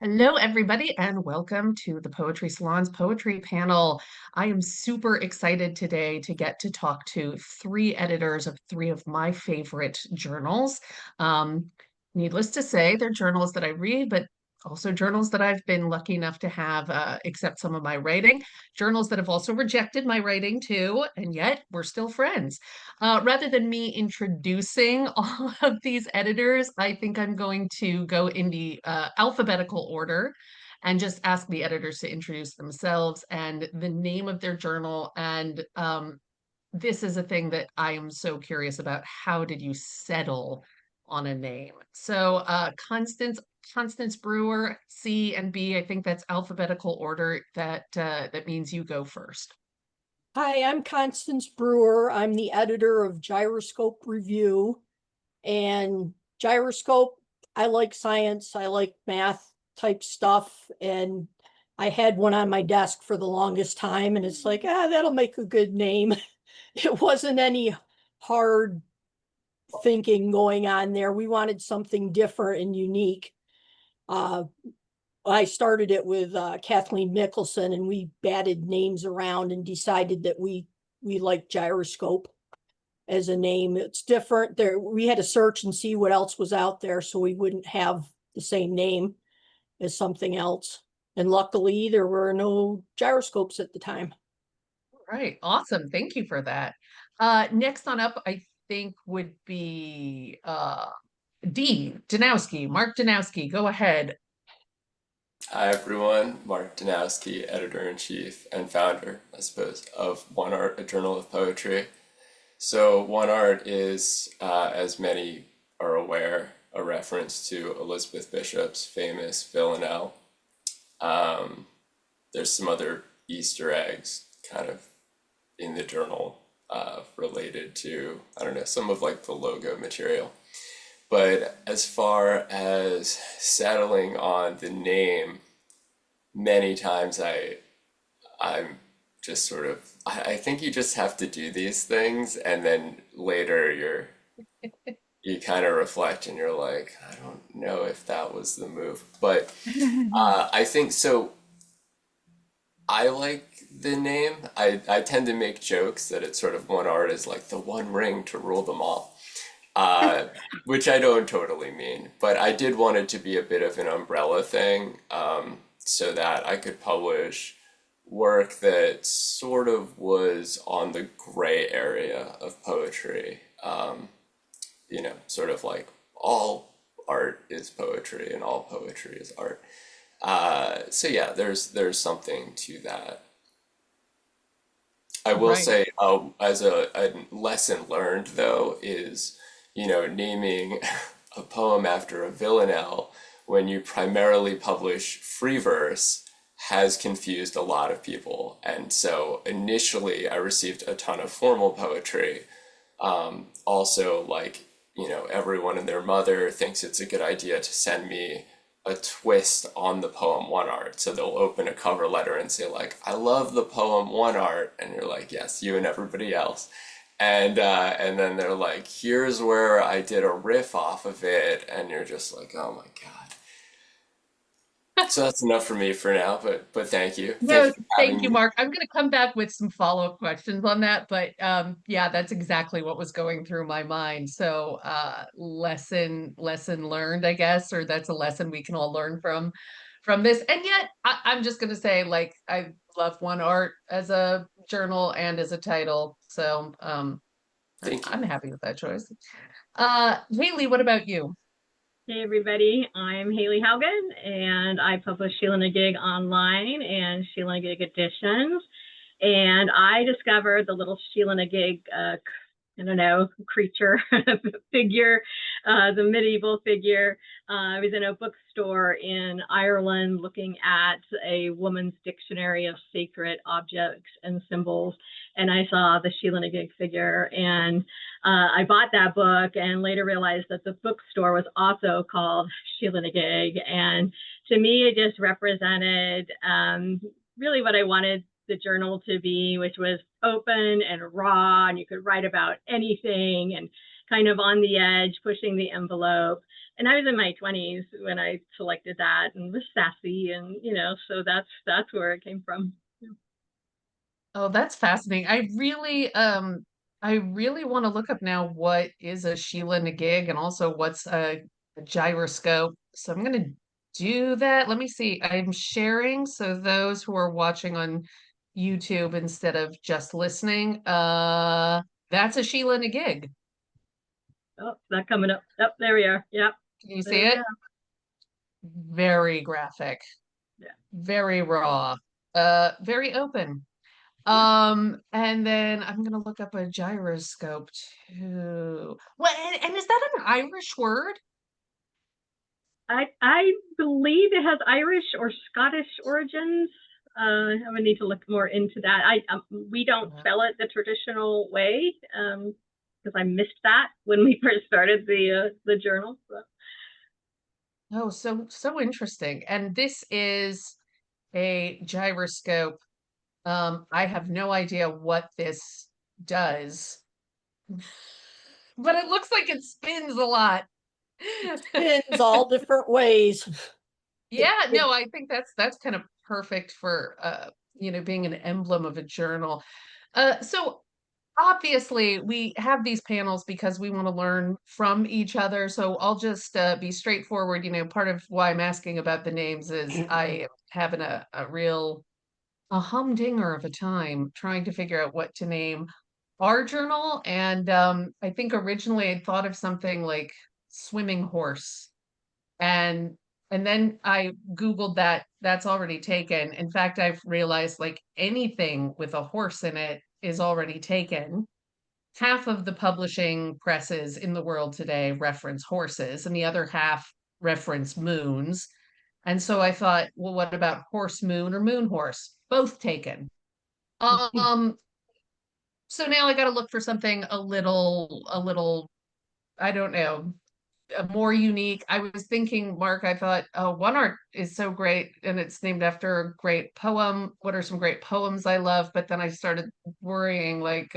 Hello, everybody, and welcome to the Poetry Salon's poetry panel. I am super excited today to get to talk to three editors of three of my favorite journals. Um, Needless to say, they're journals that I read, but also journals that I've been lucky enough to have accept some of my writing, journals that have also rejected my writing too, and yet we're still friends. Rather than me introducing all of these editors, I think I'm going to go in the alphabetical order and just ask the editors to introduce themselves and the name of their journal. And this is a thing that I am so curious about. How did you settle on a name? So Constance Brewer, C and B. I think that's alphabetical order. That means you go first. Hi, I'm Constance Brewer. I'm the editor of Gyroscope Review. And Gyroscope, I like science, I like math type stuff. And I had one on my desk for the longest time, and it's like, that'll make a good name. It wasn't any hard thinking going on there. We wanted something different and unique. Uh, I started it with Kathleen Mickelson, and we batted names around and decided that we liked Gyroscope as a name. It's different. There we had to search and see what else was out there so we wouldn't have the same name as something else. And luckily there were no gyroscopes at the time. Right. Awesome. Thank you for that. Next on up, I think would be D. Danowski. Mark Danowski. Go ahead. Hi everyone, Mark Danowski, editor-in-chief and founder, I suppose, of One Art, a journal of poetry. So One Art is, as many are aware, a reference to Elizabeth Bishop's famous villanelle. There's some other Easter eggs kind of in the journal related to, I don't know, some of like the logo material. But as far as settling on the name, many times I'm just sort of I think you just have to do these things and then later you kind of reflect and you're like, I don't know if that was the move. But I think so. I like the name. I tend to make jokes that it's sort of one art is like the one ring to rule them all. uh, which I don't totally mean, but I did want it to be a bit of an umbrella thing, so that I could publish work that sort of was on the gray area of poetry. Sort of like all art is poetry and all poetry is art. So yeah, there's something to that. I will Right. say, as a lesson learned though, is, naming a poem after a villanelle when you primarily publish free verse has confused a lot of people. And so initially I received a ton of formal poetry. Also, like, everyone and their mother thinks it's a good idea to send me a twist on the poem One Art. So they'll open a cover letter and say like, I love the poem One Art. And you're like, yes, you and everybody else. And then they're like, here's where I did a riff off of it. And you're just like, oh my God. So that's enough for me for now, but thank you. Thank you No, for thank having you, me. Mark. I'm going to come back with some follow-up questions on that, but yeah, that's exactly what was going through my mind. So, lesson learned, I guess, or that's a lesson we can all learn from this. And yet, I'm just going to say, like, I love One Art as a journal and as a title. So, Thank you. I'm happy with that choice. Haley, what about you? Hey everybody, I'm Haley Haugen and I publish Sheila and a Gig online and Sheila and a Gig editions. And I discovered the little Sheila and a Gig, I don't know, creature, figure, the medieval figure. I was in a bookstore in Ireland looking at a woman's dictionary of sacred objects and symbols. And I saw the Sheila and a Gig figure. And I bought that book and later realized that the bookstore was also called Sheila and a Gig. And to me, it just represented really what I wanted the journal to be, which was open and raw, and you could write about anything and kind of on the edge, pushing the envelope. And I was in my 20s when I selected that and was sassy, and so that's where it came from. Oh, that's fascinating. I really want to look up now what is a Sheila na gig and also what's a gyroscope. So I'm gonna do that. Let me see. I'm sharing so those who are watching on YouTube instead of just listening, that's a Sheila na gig. Oh, that coming up. Yep, there we are. Yep, Can you see there we it? are. Very graphic, Yeah. very raw, very open. And then I'm gonna look up a gyroscope too. Well, and is that an Irish word? I believe it has Irish or Scottish origins. I would need to look more into that. We don't spell it the traditional way because I missed that when we first started the journal. So. Oh, so interesting. And this is a gyroscope. I have no idea what this does, but it looks like it spins a lot. Spins all different ways. Yeah, no, I think that's kind of perfect for being an emblem of a journal. So obviously we have these panels because we want to learn from each other. So I'll just be straightforward. Part of why I'm asking about the names is I am having a real humdinger of a time trying to figure out what to name our journal. And I think originally I thought of something like swimming horse. And and then I Googled that. That's already taken. In fact, I've realized like anything with a horse in it is already taken. Half of the publishing presses in the world today reference horses, and the other half reference moons. And so I thought, well, what about horse moon or moon horse? Both taken. Um, so now I got to look for something a little, I don't know, more unique. I was thinking, Mark, I thought, oh, One Art is so great and it's named after a great poem. What are some great poems I love? But then I started worrying, like,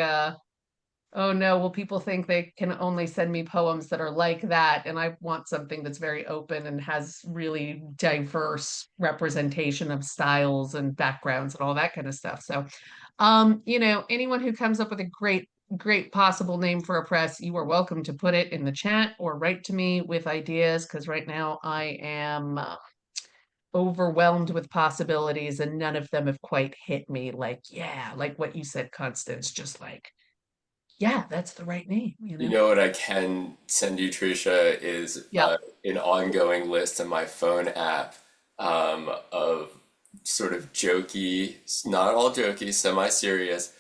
oh no, will people think they can only send me poems that are like that? And I want something that's very open and has really diverse representation of styles and backgrounds and all that kind of stuff. So, anyone who comes up with a great possible name for a press, you are welcome to put it in the chat or write to me with ideas because right now I am overwhelmed with possibilities and none of them have quite hit me like, yeah, like what you said, Constance, just like, yeah, that's the right name, You know what I can send you, Tricia, is Yeah. an ongoing list in my phone app of sort of jokey, not all jokey, semi-serious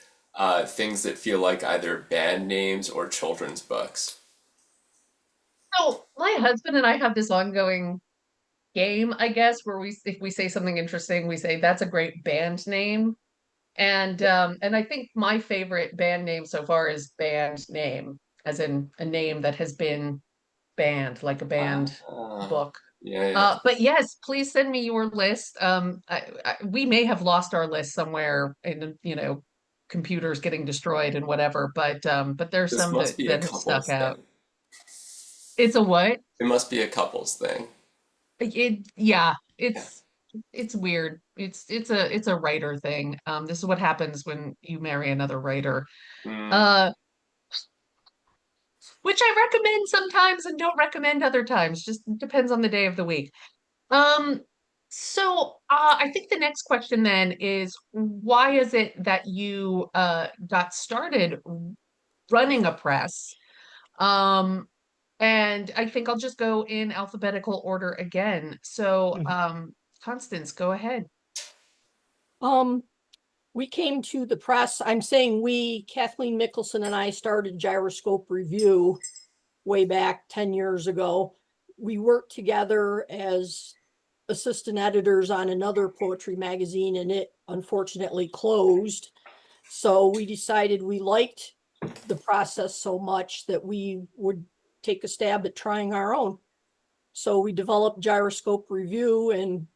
things that feel like either band names or children's books. So my husband and I have this ongoing game, I guess, where if we say something interesting, we say that's a great band name. And I think my favorite band name so far is band name, as in a name that has been banned, like a banned Ah, book. yeah, yeah. But yes, please send me your list. We may have lost our list somewhere in, computers getting destroyed and whatever, but there's This some must that be a that have stuck couples out. thing. It's a what? It must be a couples thing. Yeah, Yeah. it's weird. It's a writer thing. This is what happens when you marry another writer. Mm. Uh, which I recommend sometimes and don't recommend other times. Just depends on the day of the week. Um, so I think the next question then is why is it that you got started running a press? Um, and I think I'll just go in alphabetical order again. So, Constance, go ahead. Um, we came to the press. I'm saying we, Kathleen Mickelson and I started Gyroscope Review way back 10 years ago. We worked together as assistant editors on another poetry magazine, and it unfortunately closed. So we decided we liked the process so much that we would take a stab at trying our own. So we developed Gyroscope Review and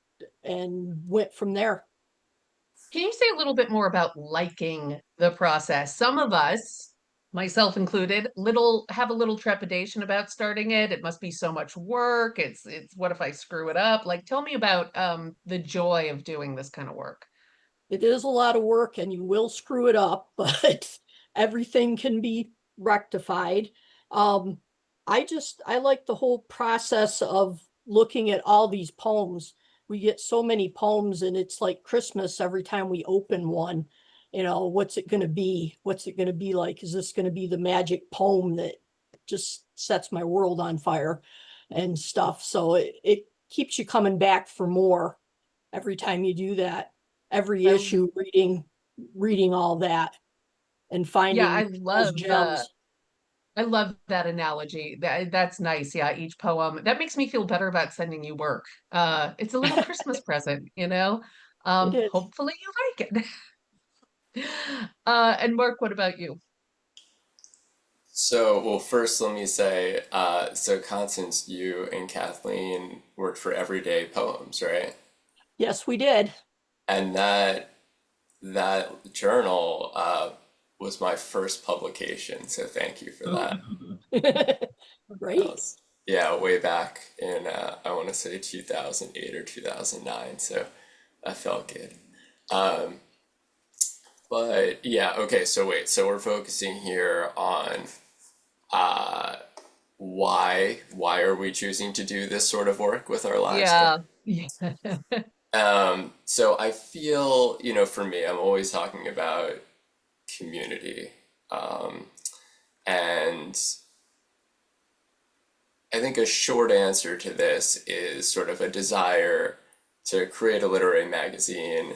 went from there. Can you say a little bit more about liking the process? Some of us myself included, have a little trepidation about starting it. It must be so much work. It's what if I screw it up? Like, tell me about the joy of doing this kind of work. It is a lot of work and you will screw it up, but everything can be rectified. Um, I like the whole process of looking at all these poems. We get so many poems and it's like Christmas every time we open one. You know, what's it going to be? What's it going to be like? Is this going to be the magic poem that just sets my world on fire and stuff? So it keeps you coming back for more every time you do that. Every I, issue, reading all that and yeah, finding those gems. I love that analogy. That's nice. Yeah, each poem. That makes me feel better about sending you work. It's a little Christmas present, you know. It is. Hopefully you like it. And Mark, what about you? So, well, first let me say, so Constance, you and Kathleen worked for Everyday Poems, right? Yes, we did. And that journal was my first publication, so thank you for Oh. that. That Great. was, yeah, way back in I want to say 2008 or 2009, so that felt good. Um, but yeah, okay, so wait, so we're focusing here on uh, why are we choosing to do this sort of work with our lives? Yeah. Yeah. So I feel, for me, I'm always talking about community. And I think a short answer to this is sort of a desire to create a literary magazine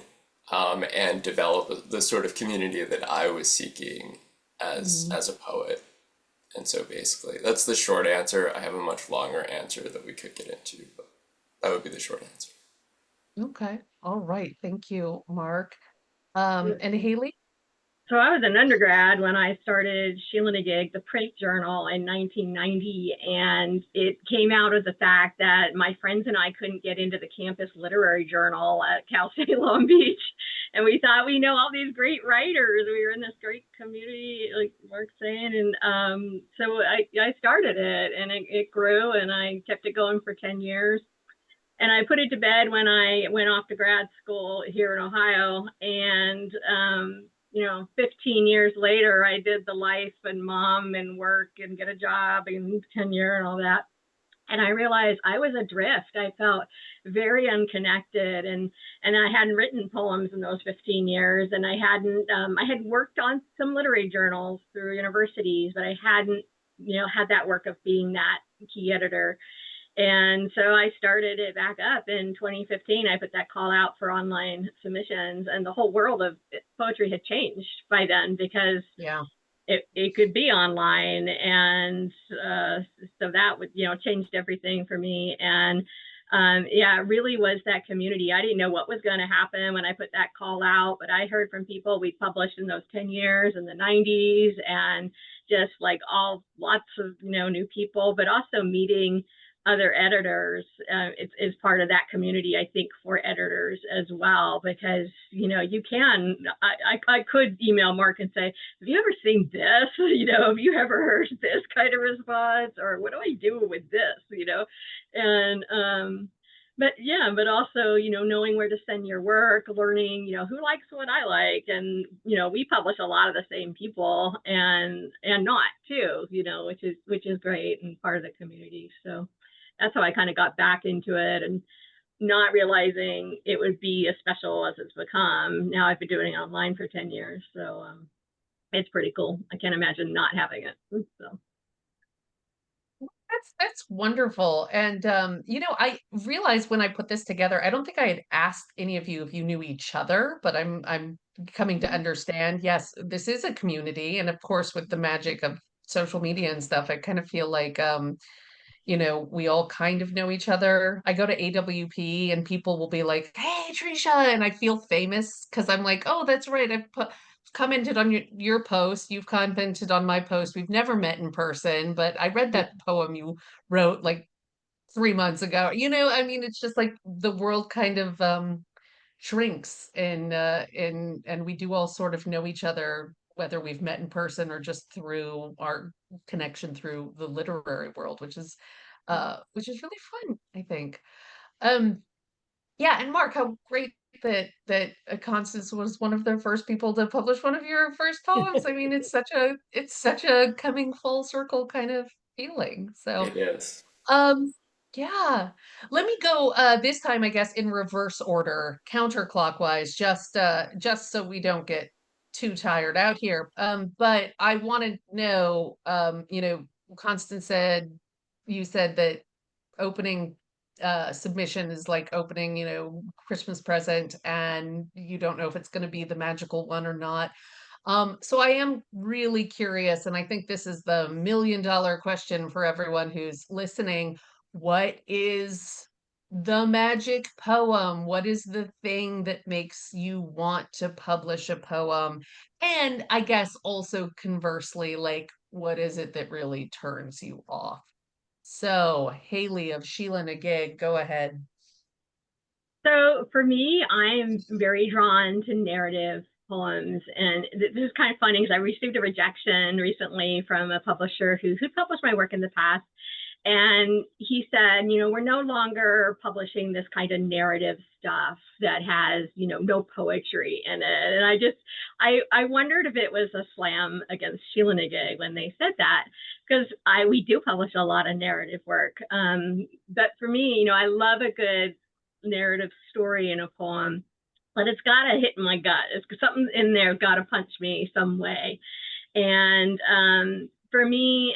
and develop the sort of community that I was seeking Mm. as a poet. And so basically, that's the short answer. I have a much longer answer that we could get into, but that would be the short answer. Okay. All right. Thank you, Mark. And Haley? So I was an undergrad when I started Sheila Gig, the print journal, in 1990, and it came out of the fact that my friends and I couldn't get into the campus literary journal at Cal State Long Beach, and we thought we know all these great writers. We were in this great community, like Mark's saying, and so I started it, and it grew, and I kept it going for 10 years. And I put it to bed when I went off to grad school here in Ohio. And, 15 years later, I did the life and mom and work and get a job and tenure and all that. And I realized I was adrift. I felt very unconnected, and I hadn't written poems in those 15 years, and I had worked on some literary journals through universities, but I hadn't, had that work of being that key editor. And so I started it back up in 2015. I put that call out for online submissions, and the whole world of poetry had changed by then because Yeah. it could be online. And so that would, changed everything for me. And yeah, it really was that community. I didn't know what was going to happen when I put that call out, but I heard from people we published in those 10 years in the 90s, and just like lots of, new people, but also meeting other editors. It's part of that community, I think, for editors as well, because you can. I could email Mark and say, have you ever seen this? Have you ever heard this kind of response, or what do I do with this? And but yeah, but also, knowing where to send your work, learning, who likes what I like. And, we publish a lot of the same people, and not too, which is great and part of the community. So that's how I kind of got back into it, and not realizing it would be as special as it's become. Now I've been doing it online for 10 years. So it's pretty cool. I can't imagine not having it. So. That's wonderful. And I realized when I put this together, I don't think I had asked any of you if you knew each other, but I'm coming to understand, yes, this is a community. And of course, with the magic of social media and stuff, I kind of feel like we all kind of know each other. I go to AWP and people will be like, "Hey, Trisha," and I feel famous because I'm like, "Oh, that's right. I've commented on your post. You've commented on my post. We've never met in person, but I read Yeah. that poem you wrote like 3 months ago." I mean, it's just like the world kind of shrinks and we do all sort of know each other whether we've met in person or just through our connection through the literary world, which is really fun, I think. Um, yeah, and Mark, how great that Constance was one of the first people to publish one of your first poems. I mean, it's such a coming full circle kind of feeling. So, It is. um, yeah. Let me go this time, I guess, in reverse order, counterclockwise, just so we don't get too tired out here. But I want to know, Constance said you said that opening submission is like opening, Christmas present, and you don't know if it's going to be the magical one or not. So I am really curious, and I think this is the $1 million question for everyone who's listening. What is the magic poem? What is the thing that makes you want to publish a poem? And I guess also conversely, like, what is it that really turns you off? So, Haley of Sheila and a Gig, go ahead. So for me, I'm very drawn to narrative poems, and this is kind of funny because I received a rejection recently from a publisher who published my work in the past, and he said, we're no longer publishing this kind of narrative stuff that has, no poetry in it. And I wondered if it was a slam against Sheila Gig when they said that, because we do publish a lot of narrative work. But for me, I love a good narrative story in a poem, but it's got to hit my gut. It's something in there got to punch me some way. And for me,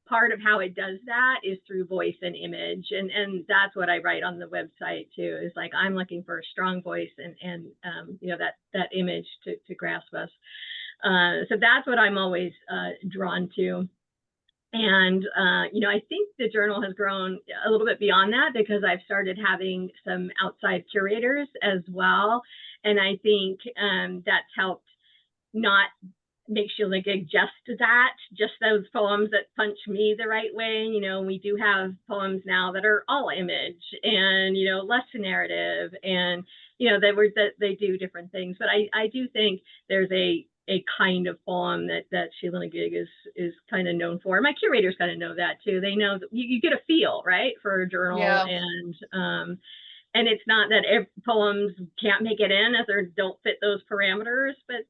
part of how it does that is through voice and image, and that's what I write on the website too. Is like I'm looking for a strong voice and that image to grasp us. So that's what I'm always drawn to. And, I think the journal has grown a little bit beyond that because I've started having some outside curators as well. And I think that's helped not make Sheila Gig just those poems that punch me the right way. We do have poems now that are all image and, less narrative and, that they do different things. But I do think there's a kind of poem that Sheila Gig is kind of known for. My curators kind of know that too. They know that you get a feel, right, for a journal, Yeah. and it's not that poems can't make it in as or don't fit those parameters, but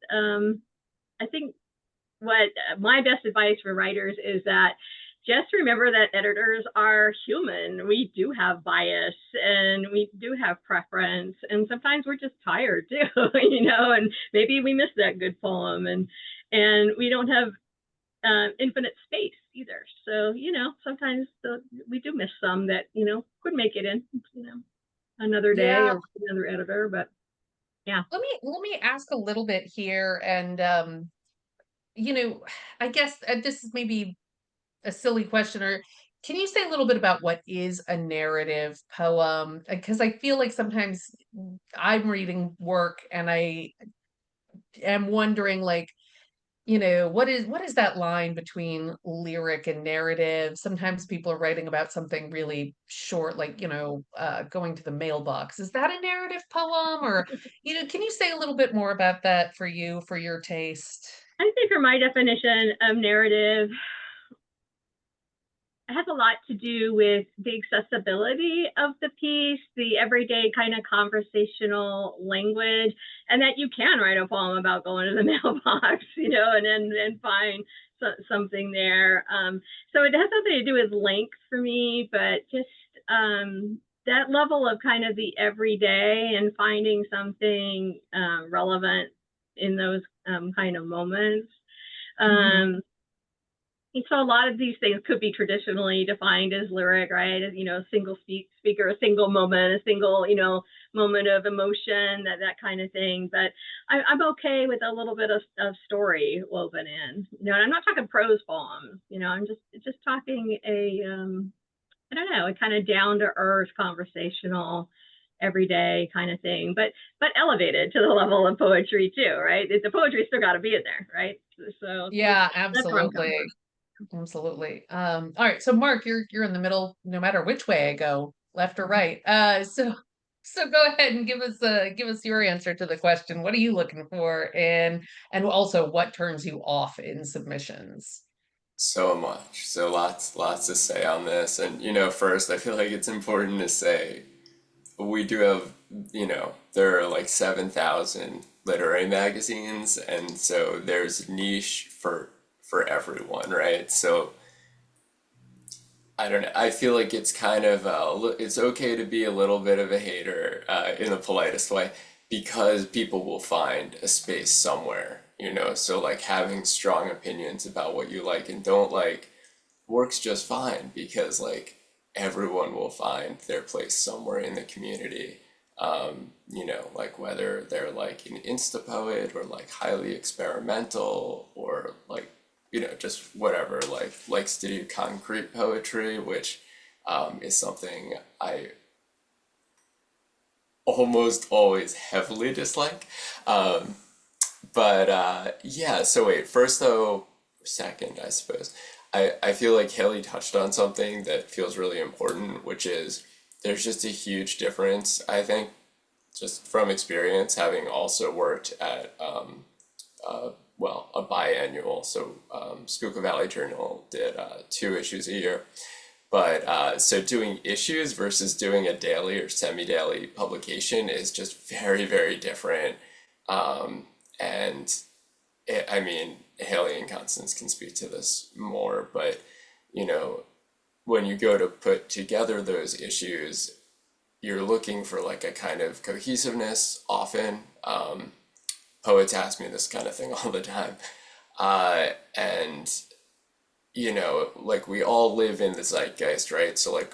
I think what my best advice for writers is that just remember that editors are human. We do have bias and we do have preference. And sometimes we're just tired too, and maybe we miss that good poem and we don't have infinite space either. So, sometimes we do miss some that, could make it in, another day Yeah. or another editor, but yeah. Let me ask a little bit here, and I guess this is maybe a silly question, or can you say a little bit about what is a narrative poem? Because I feel like sometimes I'm reading work and I am wondering, like, what is that line between lyric and narrative? Sometimes people are writing about something really short, like, going to the mailbox. Is that a narrative poem? Or, can you say a little bit more about that for you, for your taste? I think for my definition of narrative, it has a lot to do with the accessibility of the piece, the everyday kind of conversational language, and that you can write a poem about going to the mailbox, and find something there. So it has something to do with length for me, but just that level of kind of the everyday and finding something relevant in those kind of moments. Mhm. And so a lot of these things could be traditionally defined as lyric, right? As, a single speaker, a single moment, a single, moment of emotion, that kind of thing. But I'm okay with a little bit of story woven in. And I'm not talking prose poems. I'm just talking I don't know, a kind of down to earth, conversational, everyday kind of thing, but elevated to the level of poetry too, right? The poetry still got to be in there, right? So Yeah, that's where I'm coming absolutely. from. Absolutely. All right. So Mark, you're in the middle, no matter which way I go, left or right. So So go ahead and give us your answer to the question. What are you looking for, and also what turns you off in submissions? So much. So lots to say on this. And first I feel like it's important to say we do have, there are like 7,000 literary magazines, and so there's niche for everyone, right? So I don't know. I feel like it's kind of it's okay to be a little bit of a hater in the politest way because people will find a space somewhere, So like having strong opinions about what you like and don't like works just fine because like everyone will find their place somewhere in the community. Like whether they're like an insta poet or like highly experimental or like just whatever, like likes to do concrete poetry, which is something I almost always heavily dislike. But yeah, so wait, first though, second, I suppose, I feel like Haley touched on something that feels really important, which is there's just a huge difference, I think, just from experience, having also worked at well, a biannual. So Schuylkill Valley Journal did 2 issues a year. But so doing issues versus doing a daily or semi-daily publication is just very, very different. And I mean, Haley and Constance can speak to this more, but you know, when you go to put together those issues, you're looking for like a kind of cohesiveness often. Poets ask me this kind of thing all the time. And like we all live in the zeitgeist, right? So like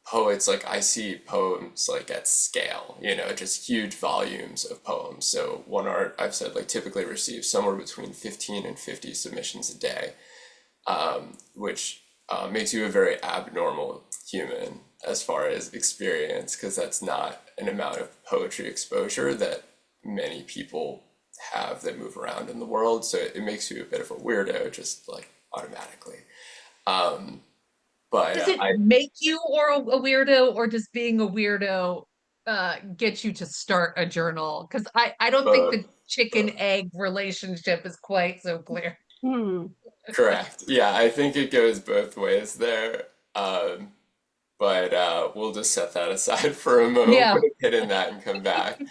poets, like I see poems like at scale, just huge volumes of poems. So one art I've said like typically receives somewhere between 15 and 50 submissions a day, which makes you a very abnormal human as far as experience, because that's not an amount of poetry exposure that many people have that move around in the world. So it makes you a bit of a weirdo just like automatically. Um, but Does it I make you or a weirdo, or does being a weirdo get you to start a journal? Because I don't think both, the chicken both. egg relationship is quite so clear. Hmm. Correct. Yeah, I think it goes both ways there. But we'll just set that aside for a moment, Yeah. put a pin in that and come back.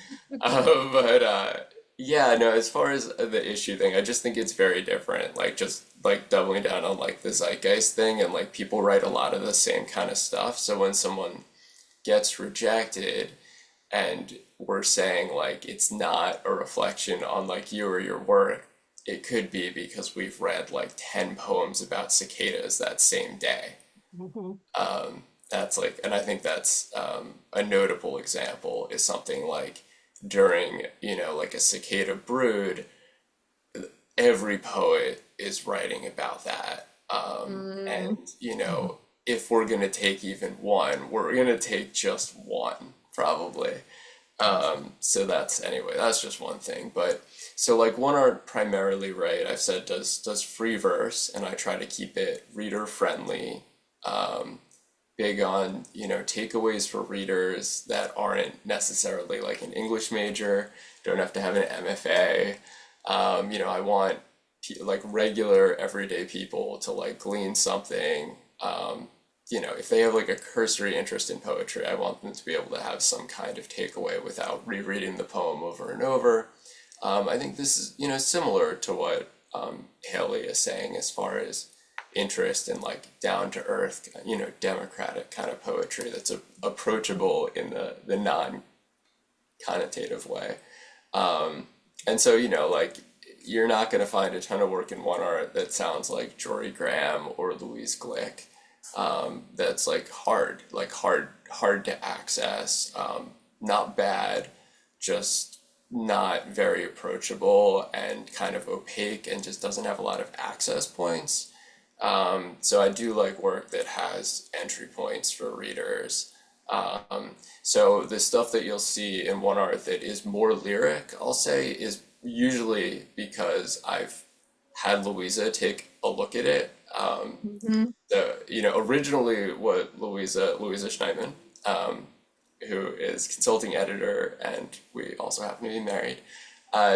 But yeah, no, as far as the issue thing, I just think it's very different. Like just like doubling down on like the zeitgeist thing, and like people write a lot of the same kind of stuff. So when someone gets rejected and we're saying like it's not a reflection on like you or your work, it could be because we've read like 10 poems about cicadas that same day. Mhm. That's like, and I think that's a notable example is something like during, like a cicada brood, every poet is writing about that. Mm, And, if we're going to take even one, we're going to take just one, probably. So that's anyway, that's just one thing. But so like one art primarily, right? I've said does free verse, and I try to keep it reader friendly. Big on takeaways for readers that aren't necessarily like an English major, don't have to have an MFA. I want like regular everyday people to like glean something. If they have like a cursory interest in poetry, I want them to be able to have some kind of takeaway without rereading the poem over and over. I think this is, similar to what Haley is saying as far as interest in like down to earth, democratic kind of poetry that's approachable in the non connotative way. And so, like you're not going to find a ton of work in one art that sounds like Jory Graham or Louise Glick. That's hard to access. Not bad, just not very approachable and kind of opaque and just doesn't have a lot of access points. So I do like work that has entry points for readers. So the stuff that you'll see in one art that is more lyric, I'll say, is usually because I've had Louisa take a look at it. mhm. Originally what Louisa Schneidman, who is consulting editor, and we also happen to be married.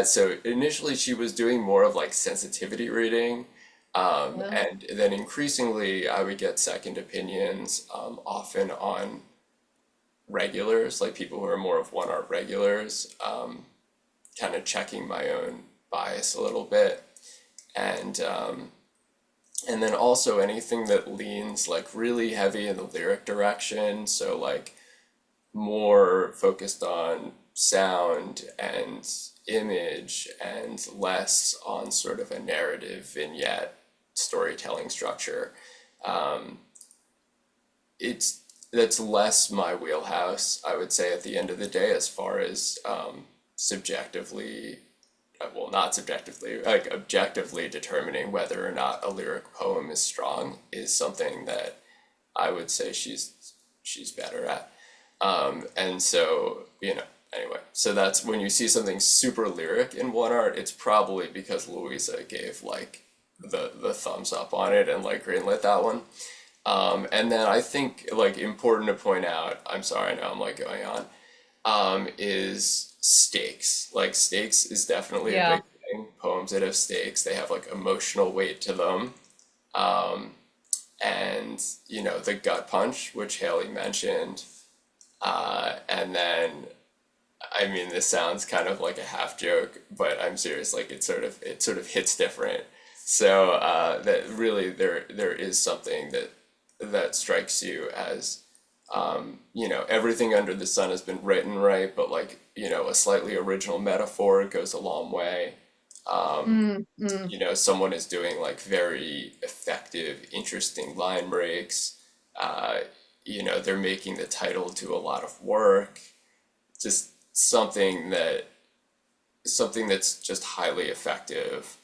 So initially she was doing more of like sensitivity reading, Yeah. and then increasingly I would get second opinions, often on regulars, like people who are more of one art regulars, kind of checking my own bias a little bit. And and then also anything that leans like really heavy in the lyric direction, so like more focused on sound and image and less on sort of a narrative vignette storytelling structure. Um, it's that's less my wheelhouse, I would say, at the end of the day, as far as subjectively, well, not subjectively, like objectively determining whether or not a lyric poem is strong is something that I would say she's better at. And so, anyway, so that's when you see something super lyric in one art, it's probably because Louisa gave like the thumbs up on it and like greenlit that one. And then I think like important to point out, I'm sorry, I know I'm like going on, is stakes. Like stakes is definitely a Yeah. big thing. Poems that have stakes, they have like emotional weight to them. Um, and the gut punch, which Haley mentioned, and then I mean this sounds kind of like a half joke, but I'm serious. Like it sort of hits different. So that really there is something that strikes you as everything under the sun has been written right, but like a slightly original metaphor goes a long way. Mm, mm. Someone is doing like very effective, interesting line breaks. Uh, they're making the title do a lot of work. Just something that's just highly effective,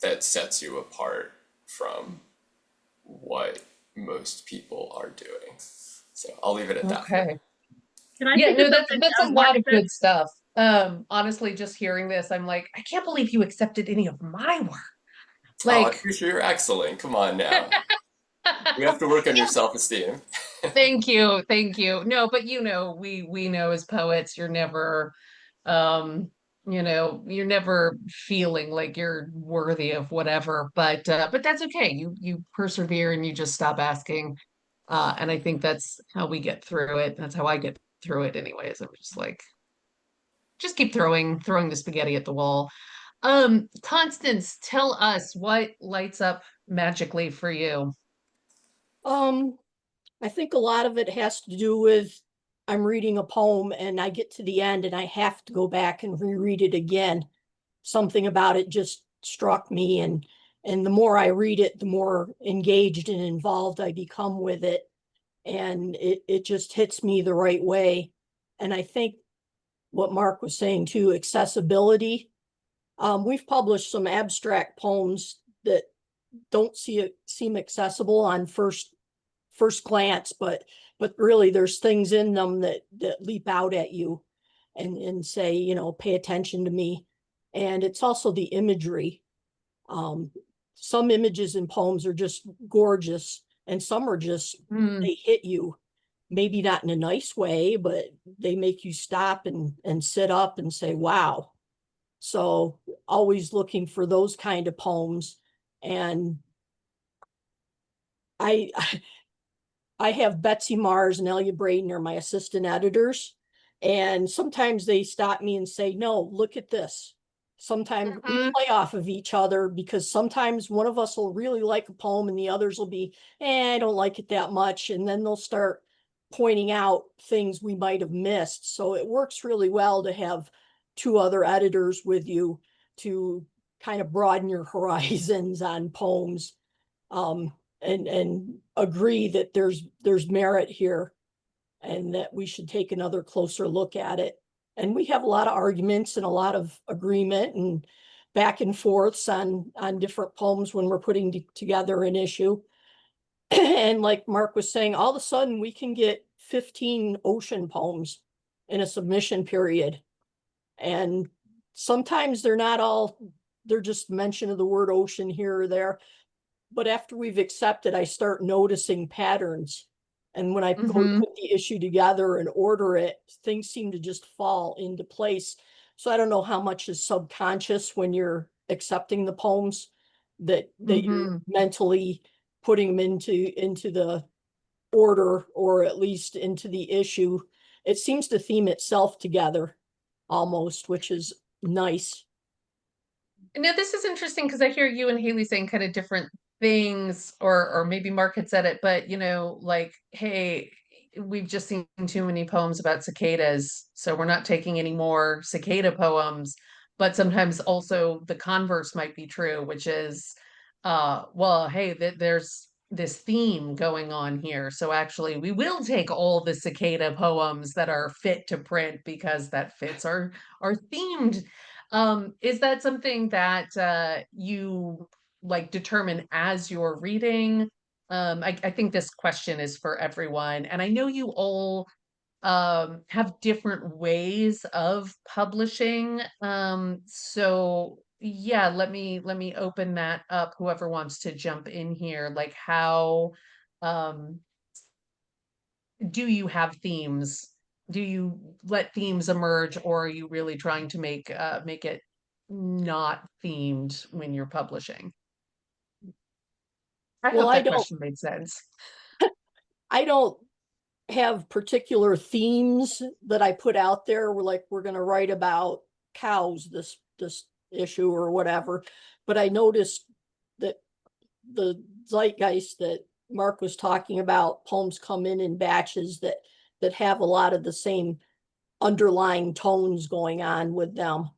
that sets you apart from what most people are doing. So I'll leave it at that. Okay. Can I Yeah, pick no, up something that's a Mark lot of said? good stuff. Honestly, just hearing this, I'm like, I can't believe you accepted any of my work. Oh, I'm Like, pretty sure you're excellent. Come on now. You have to work on your yeah, self-esteem. thank you, thank you. No, but we know as poets, you're never, um, you're never feeling like you're worthy of whatever. But that's okay. You persevere and you just stop asking. And I think that's how we get through it. That's how I get through it, anyways. I'm just like, just keep throwing the spaghetti at the wall. Constance, tell us what lights up magically for you. Um, I think a lot of it has to do with I'm reading a poem and I get to the end and I have to go back and reread it again. Something about it just struck me, and the more I read it, the more engaged and involved I become with it. And it just hits me the right way. And I think what Mark was saying too, accessibility. We've published some abstract poems that don't seem accessible on first glance, but really there's things in them that leap out at you and say, pay attention to me. And it's also the imagery. Um, some images in poems are just gorgeous, and some are just Hmm. they hit you, maybe not in a nice way, but they make you stop and sit up and say, wow. So always looking for those kind of poems. And I I have Betsy Mars and Elia Braden are my assistant editors. And sometimes they stop me and say, no, look at this. Sometimes we Mhm. play off of each other because sometimes one of us will really like a poem and the others will be, I don't like it that much. And then they'll start pointing out things we might have missed. So it works really well to have two other editors with you to kind of broaden your horizons on poems. Um, and agree that there's merit here and that we should take another closer look at it. And we have a lot of arguments and a lot of agreement and back and forths on different poems when we're putting together an issue. And like Mark was saying, all of a sudden we can get 15 ocean poems in a submission period. And sometimes they're just mention of the word ocean here or there. But after we've accepted, I start noticing patterns And when I go to put the issue together and order it, things seem to just fall into place. So I don't know how much is subconscious when you're accepting the poems that you're mentally putting them into the order, or at least into the issue. It seems to theme itself together almost, which is nice. Now, this is interesting because I hear you and Haley saying kind of different things, or maybe Mark had said it, but like, hey, we've just seen too many poems about cicadas, so we're not taking any more cicada poems. But sometimes also the converse might be true, which is, well, hey, there's this theme going on here. So actually, we will take all the cicada poems that are fit to print because that fits our themed. Is that something that you like determine as you're reading? I think this question is for everyone, and I know you all have different ways of publishing. So yeah, let me open that up. Whoever wants to jump in here, like how um, do you have themes? Do you let themes emerge, or are you really trying to make it not themed when you're publishing? I Well, hope that question made sense. I don't have particular themes that I put out there. We're going to write about cows this issue or whatever. But I noticed that the zeitgeist that Mark was talking about, poems come in batches that have a lot of the same underlying tones going on with them.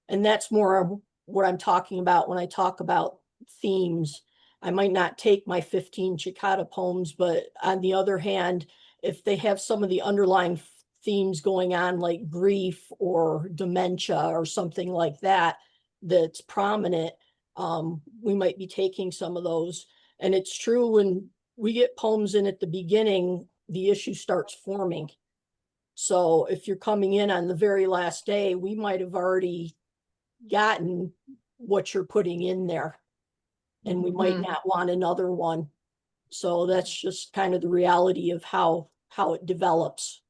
And that's more what I'm talking about when I talk about themes. I might not take my 15 Cicada poems, but on the other hand, if they have some of the underlying themes going on, like grief or dementia or something like that, that's prominent, we might be taking some of those. And it's true, when we get poems in at the beginning, the issue starts forming. So if you're coming in on the very last day, we might have already gotten what you're putting in there, and we might not want another one. So that's just kind of the reality of how it develops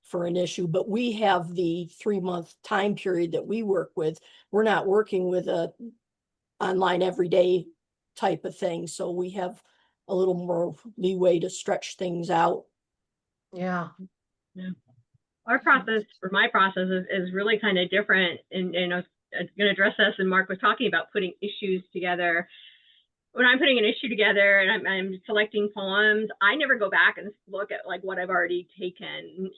for an issue. But we have the 3-month time period that we work with. We're not working with a online everyday type of thing. So we have a little more leeway to stretch things out. Yeah. Our process, or my process, is really kind of different. And I was going to address this, and Mark was talking about putting issues together. When I'm putting an issue together and I'm selecting poems, I never go back and look at like what I've already taken.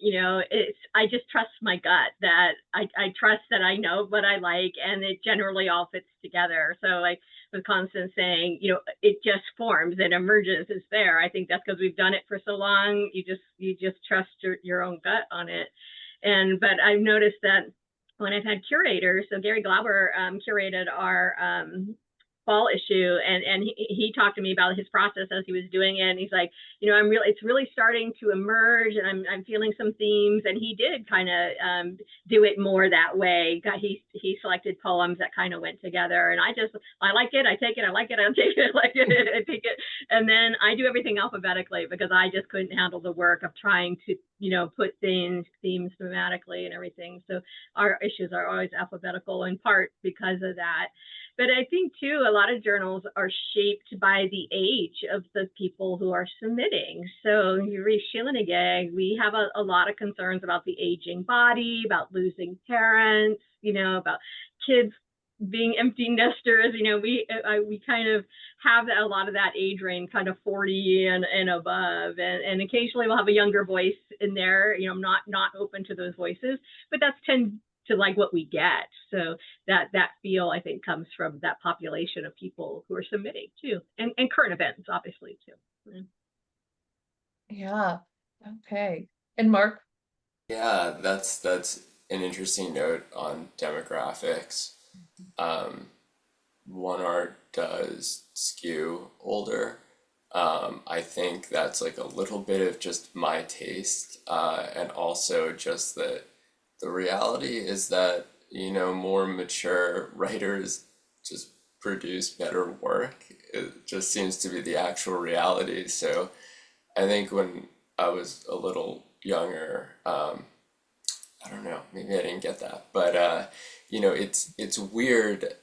I just trust my gut, that I trust that I know what I like, and it generally all fits together. So like with Constance saying, it just forms, it emerges, it's there. I think that's because we've done it for so long. You just trust your own gut on it. But I've noticed that when I've had curators, so Gary Glauber curated our fall issue, and he talked to me about his process as he was doing it, and he's like, it's really starting to emerge, and I'm feeling some themes, and he did kind of do it more that way. He selected poems that kind of went together, and I like it, I take it, I like it, I take it, I like it, I take it, and then I do everything alphabetically, because I just couldn't handle the work of trying to put themes thematically and everything. So our issues are always alphabetical, in part because of that. But I think, too, a lot of journals are shaped by the age of the people who are submitting. So you read Sheila Nagig, we have a lot of concerns about the aging body, about losing parents, about kids being empty nesters. We kind of have a lot of that age range, kind of 40 and above. And occasionally we'll have a younger voice in there. I'm not open to those voices, but that's to like what we get. So that feel, I think, comes from that population of people who are submitting too, and current events, obviously, too. Yeah. Okay. And Mark? Yeah, that's an interesting note on demographics. One art does skew older. I think that's like a little bit of just my taste, and also just that the reality is that, more mature writers just produce better work. It just seems to be the actual reality. So I think when I was a little younger. I don't know, maybe I didn't get that, but it's weird.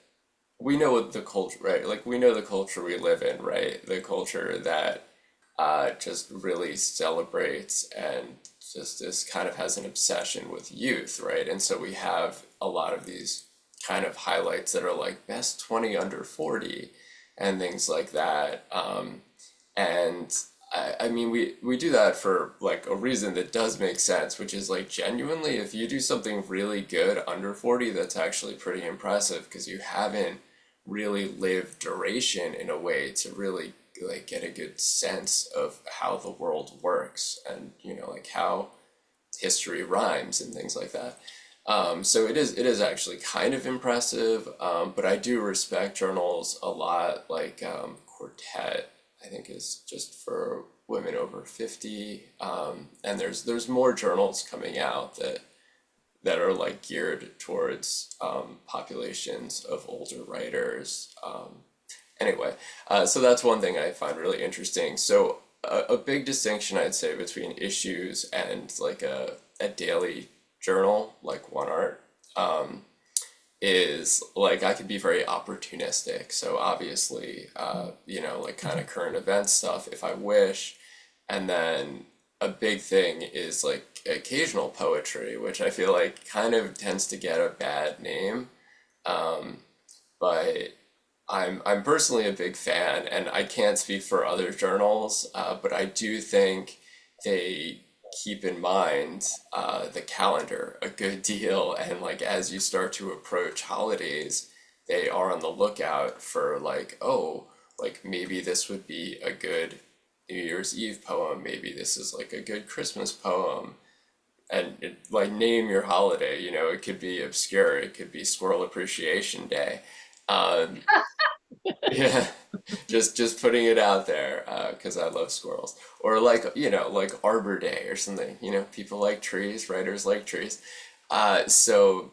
We know what the culture, right? Like we know the culture we live in, right? The culture that just really celebrates and just is kind of has an obsession with youth, right? And so we have a lot of these kind of highlights that are like best 20 under 40 and things like that. And I mean, we do that for like a reason that does make sense, which is like genuinely, if you do something really good under 40, that's actually pretty impressive because you haven't really lived duration in a way to really like get a good sense of how the world works and like how history rhymes and things like that. So it is actually kind of impressive, but I do respect journals a lot. Like Quartet, I think is just for women over 50, and there's more journals coming out that are like geared towards populations of older writers. Anyway, so that's one thing I find really interesting. So a big distinction I'd say between issues and like a daily journal like One Art is like I could be very opportunistic. So obviously, like kind of current event stuff if I wish. And then a big thing is like occasional poetry, which I feel like kind of tends to get a bad name. But I'm personally a big fan, and I can't speak for other journals, but I do think they keep in mind the calendar a good deal, and like as you start to approach holidays, they are on the lookout for like, oh, like maybe this would be a good New Year's Eve poem, maybe this is like a good Christmas poem, and like name your holiday, it could be obscure, it could be Squirrel Appreciation Day. Um, yeah, just putting it out there because I love squirrels. Or like, like Arbor Day or something. People like trees, writers like trees. So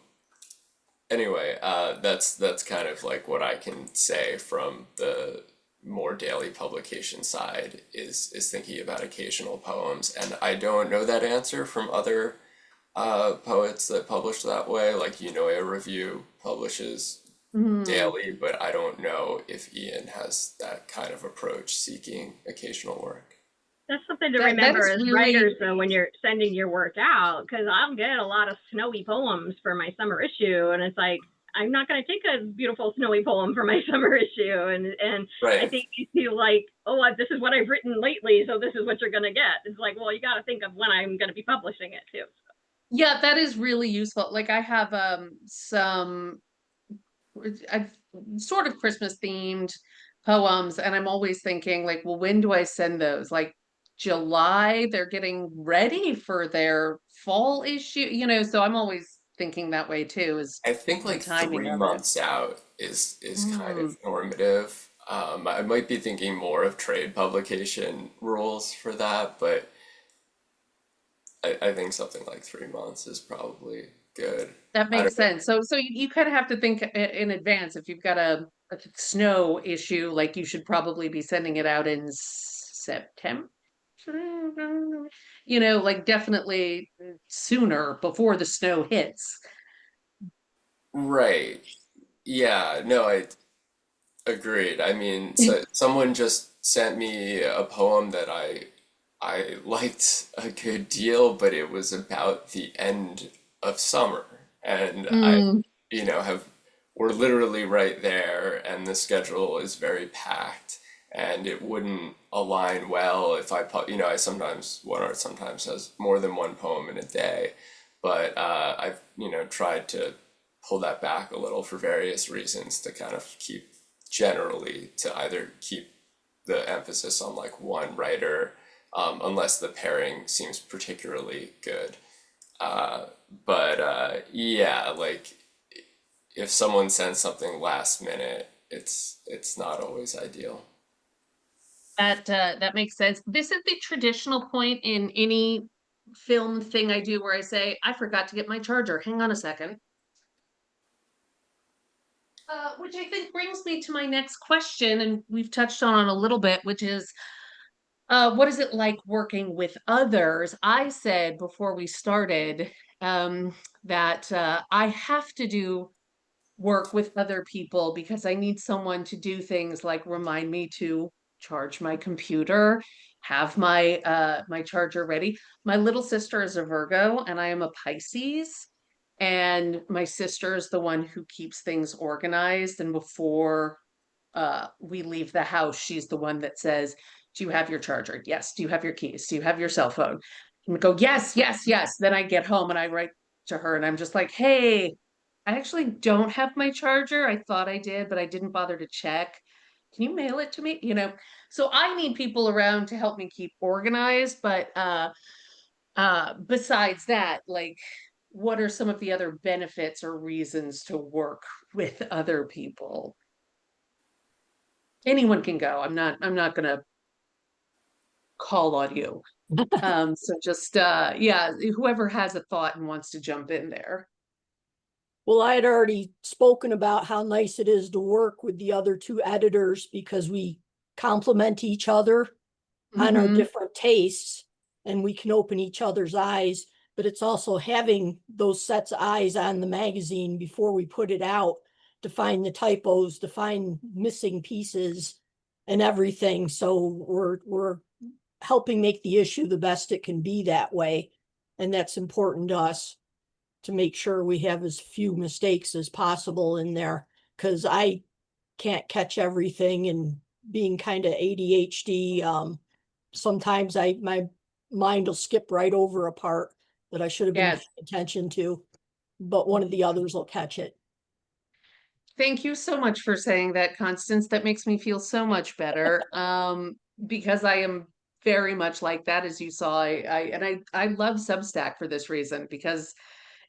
anyway, that's kind of like what I can say from the more daily publication side is thinking about occasional poems. And I don't know that answer from other poets that publish that way. Like, a review publishes Mm. daily, but I don't know if Ian has that kind of approach seeking occasional work. That's something to That remember is as really writers, though, when you're sending your work out, because I'll get a lot of snowy poems for my summer issue, and it's like I'm not going to take a beautiful snowy poem for my summer issue, and I Right. think you feel like, oh, this is what I've written lately, so this is what you're going to get. It's like, well, you got to think of when I'm going to be publishing it too. yeah, that is really useful. Like I have some I've sort of Christmas themed poems, and I'm always thinking like, well, when do I send those? Like July, they're getting ready for their fall issue, so I'm always thinking that way too, is I think the like timing three of it. months out is kind of Mm. normative. I might be thinking more of trade publication rules for that, but I think something like 3 months is probably good. That I makes don't know. sense. So you kind of have to think in advance. If you've got a snow issue, like you should probably be sending it out in September. Like definitely sooner before the snow hits. Right. Yeah, no, I agreed. I mean, so someone just sent me a poem that I liked a good deal, but it was about the end of summer. And I, Mm, have we're literally right there and the schedule is very packed and it wouldn't align well if I sometimes One Art sometimes has more than one poem in a day, but I've, tried to pull that back a little for various reasons to kind of keep generally to either keep the emphasis on like one writer, unless the pairing seems particularly good. Uh, but yeah, like if someone sends something last minute, it's not always ideal. that makes sense. This is the traditional point in any film thing I do where I say, I forgot to get my charger. Hang on a second. Which I think brings me to my next question, and we've touched on it a little bit, which is What is it like working with others? I said before we started um, that I have to do work with other people because I need someone to do things like remind me to charge my computer, have my charger ready. My little sister is a Virgo and I am a Pisces. And my sister is the one who keeps things organized. And before we leave the house, she's the one that says, "Do you have your charger? Yes. Do you have your keys? Do you have your cell phone?" And I go, "Yes, yes, yes." Then I get home and I write to her and I'm just like, "Hey, I actually don't have my charger. I thought I did, but I didn't bother to check. Can you mail it to me?" So I need people around to help me keep organized, but besides that, like what are some of the other benefits or reasons to work with other people? Anyone can go. I'm not gonna call on you. So just yeah, whoever has a thought and wants to jump in there. Well, I had already spoken about how nice it is to work with the other two editors because we complement each other on our Hmm. different tastes and we can open each other's eyes. But it's also having those sets of eyes on the magazine before we put it out to find the typos, to find missing pieces and everything. So we're helping make the issue the best it can be that way. And that's important to us to make sure we have as few mistakes as possible in there because I can't catch everything and being kind of ADHD, sometimes my mind will skip right over a part that I should have been Yes. paying attention to, but one of the others will catch it. Thank you so much for saying that, Constance. That makes me feel so much better. Because I am very much like that, as you saw. I love Substack for this reason, because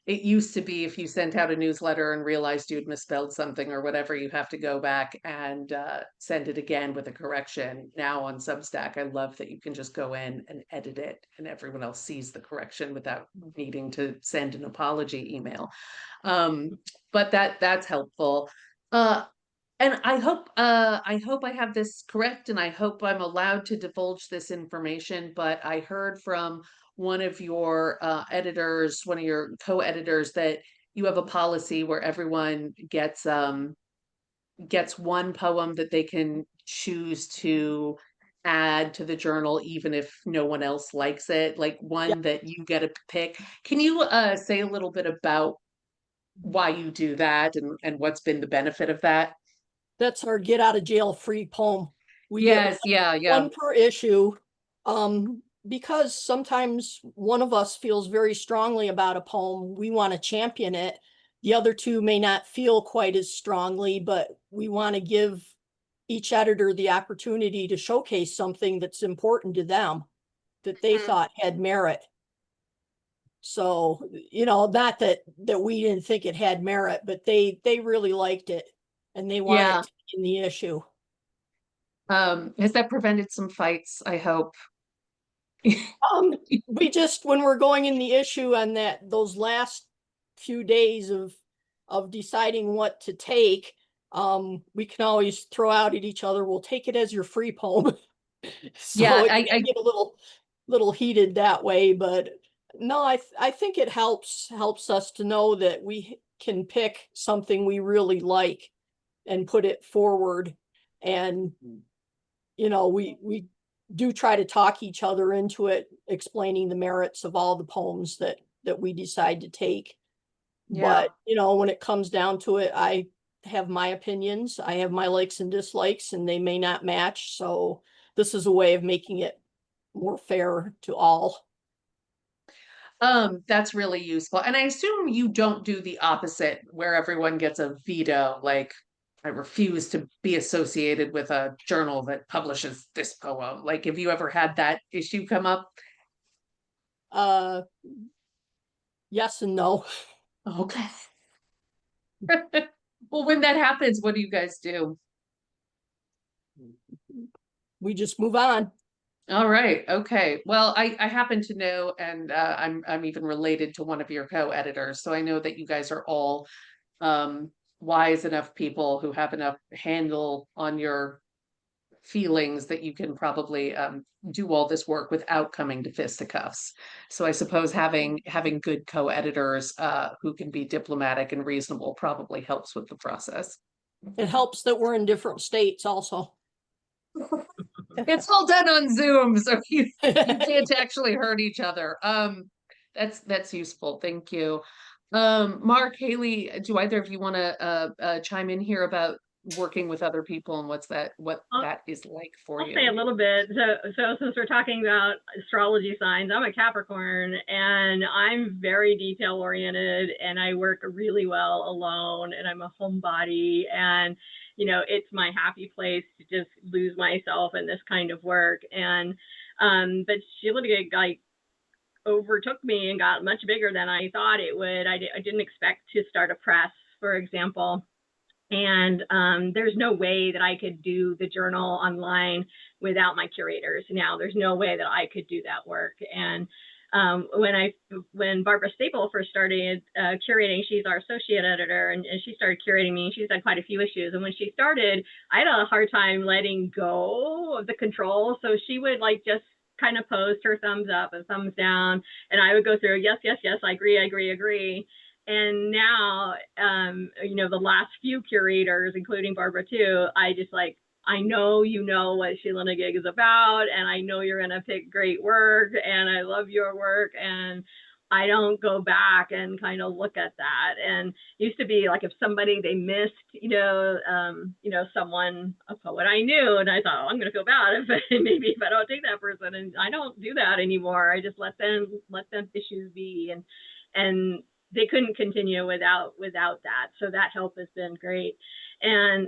it used to be if you sent out a newsletter and realized you'd misspelled something or whatever, you have to go back and send it again with a correction. Now on Substack, I love that you can just go in and edit it and everyone else sees the correction without needing to send an apology email. Um, but that's helpful. Uh, and I hope I have this correct and I hope I'm allowed to divulge this information, but I heard from one of your editors, one of your co-editors, that you have a policy where everyone gets one poem that they can choose to add to the journal even if no one else likes it, like Yeah, one that you get to pick. Can you say a little bit about why you do that and what's been the benefit of that? that's our get out of jail free poem. We get Yes, yeah, yeah. one per issue, because sometimes one of us feels very strongly about a poem. We want to champion it. The other two may not feel quite as strongly, but we want to give each editor the opportunity to showcase something that's important to them that they Mhm. thought had merit. So, not that we didn't think it had merit, but they really liked it and they want Yeah. it to be in the issue. Has that prevented some fights, I hope? Um, we just when we're going in the issue and those last few days of deciding what to take, we can always throw out at each other, we'll take it as your free poem. Yeah, So it can get a little heated that way, but no, I think it helps us to know that we can pick something we really like and put it forward. And we do try to talk each other into it, explaining the merits of all the poems that we decide to take. yeah, But when it comes down to it, I have my opinions, I have my likes and dislikes, and they may not match. So this is a way of making it more fair to all. that's really useful. And I assume you don't do the opposite where everyone gets a veto, like I refuse to be associated with a journal that publishes this poem. Like, have you ever had that issue come up? Uh, yes and no. Okay. Well, when that happens, what do you guys do? We just move on. All right. Okay. Well, I happen to know, and I'm even related to one of your co-editors, so I know that you guys are all wise enough people who have enough handle on your feelings that you can probably do all this work without coming to fisticuffs. So I suppose having good co-editors who can be diplomatic and reasonable probably helps with the process. It helps that we're in different states also. It's all done on Zoom, so you can't actually hurt each other. That's useful. Thank you. Mark, Haley, do either of you want to chime in here about working with other people and what that is like for I'll you? say a little bit. So since we're talking about astrology signs, I'm a Capricorn and I'm very detail oriented and I work really well alone and I'm a homebody and it's my happy place to just lose myself in this kind of work. And but Sheila like overtook me and got much bigger than I thought it would. I didn't expect to start a press, for example. And there's no way that I could do the journal online without my curators. Now, there's no way that I could do that work. And when Barbara Staple first started curating, she's our associate editor, and she started curating me. She's had quite a few issues. And when she started, I had a hard time letting go of the control. So she would like just kind of post her thumbs up and thumbs down. And I would go through, yes, yes, yes, I agree. And now, the last few curators, including Barbara too, I know what Sheila Gig is about, and I know you're going to pick great work, and I love your work, and I don't go back and kind of look at that. And used to be like if somebody they missed, someone, a poet I knew, and I thought, oh, I'm going to feel bad if I don't take that person, and I don't do that anymore. I just let them issues be, and they couldn't continue without that. So that help has been great. And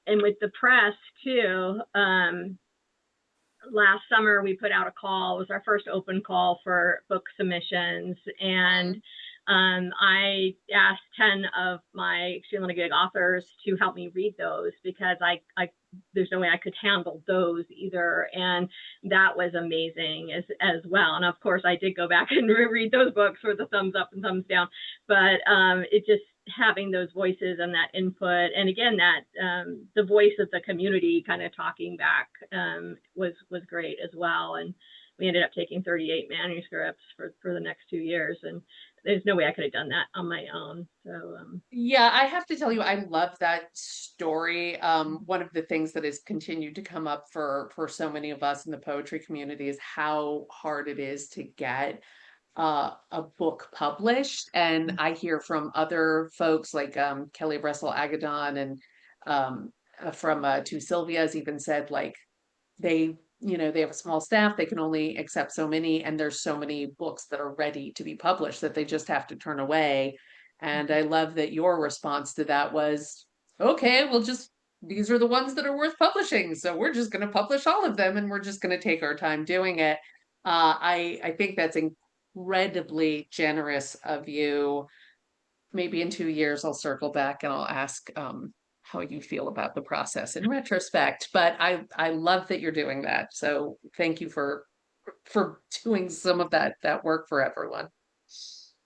with the press too, last summer we put out a call. It was our first open call for book submissions. And I asked 10 of my Sheila Gig authors to help me read those because there's no way I could handle those either. And that was amazing as well. And of course, I did go back and reread those books for the thumbs up and thumbs down. But it just having those voices and that input, and again, that the voice of the community kind of talking back was great as well. And we ended up taking 38 manuscripts for the next 2 years. And there's no way I could have done that on my own. So yeah, I have to tell you, I love that story. One of the things that has continued to come up for so many of us in the poetry community is how hard it is to get a book published. And I hear from other folks like Kelly Russell Agadon and from Two Sylvia's even said like they have a small staff, they can only accept so many, and there's so many books that are ready to be published that they just have to turn away. And I love that your response to that was, okay, these are the ones that are worth publishing, so we're just going to publish all of them and we're just going to take our time doing it. I think that's incredibly generous of you. Maybe in 2 years I'll circle back and I'll ask how you feel about the process in retrospect. But I love that you're doing that. So thank you for doing some of that work for everyone.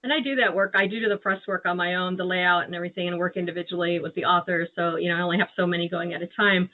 And I do that work. I do the press work on my own, the layout and everything, and work individually with the authors. So, I only have so many going at a time.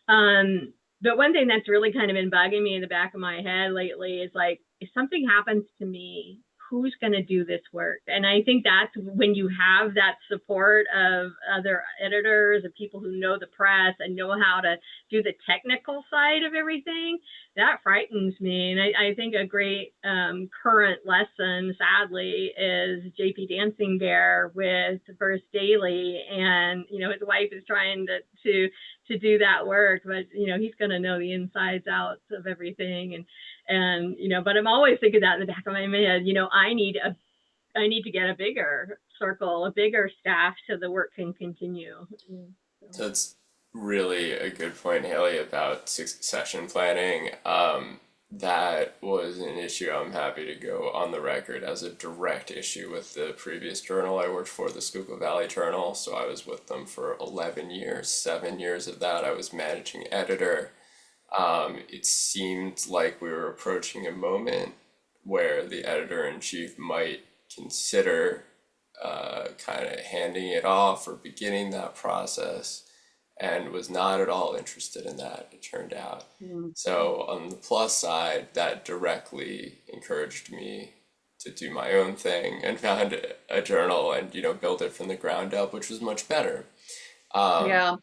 But one thing that's really kind of been bugging me in the back of my head lately is like, if something happens to me, who's going to do this work? And I think that's when you have that support of other editors and people who know the press and know how to do the technical side of everything, that frightens me. And I think a great current lesson, sadly, is JP Dancing Bear with Verse Daily. And, his wife is trying to do that work, but, he's going to know the insides out of everything. And but I'm always thinking that in the back of my head, I need to get a bigger circle, a bigger staff so the work can continue. So that's really a good point, Haley, about succession planning. That was an issue I'm happy to go on the record as a direct issue with the previous journal I worked for, the Schuylkill Valley Journal. So I was with them for 11 years. 7 years of that I was managing editor. It seemed like we were approaching a moment where the editor-in-chief might consider kind of handing it off or beginning that process. and was not at all interested in that, it turned out. Mm. So on the plus side, that directly encouraged me to do my own thing and found a journal and, build it from the ground up, which was much better. Yeah.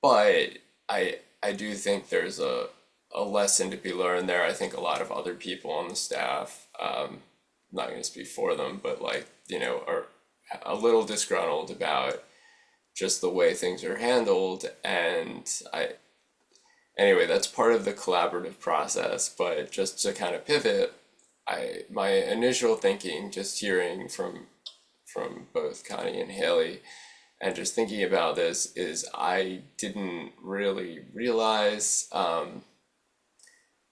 But I do think there's a lesson to be learned there. I think a lot of other people on the staff, I'm not going to speak for them, but like, are a little disgruntled about just the way things are handled. And anyway, that's part of the collaborative process. But just to kind of pivot, my initial thinking, just hearing from both Connie and Haley, and just thinking about this, is I didn't really realize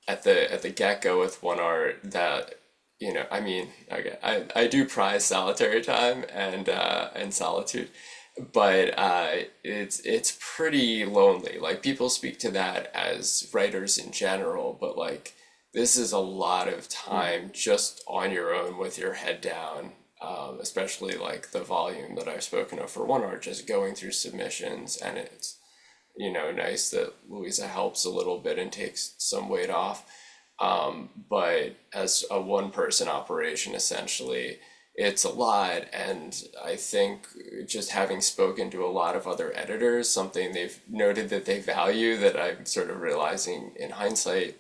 at the get-go with one art that, I mean, okay, I do prize solitary time and solitude, but it's pretty lonely. Like, people speak to that as writers in general, but like, this is a lot of time just on your own with your head down, especially like the volume that I've spoken of for one art, just going through submissions. And it's, nice that Louisa helps a little bit and takes some weight off. But as a one person operation, essentially, it's a lot. And I think, just having spoken to a lot of other editors, something they've noted that they value, that I'm sort of realizing in hindsight,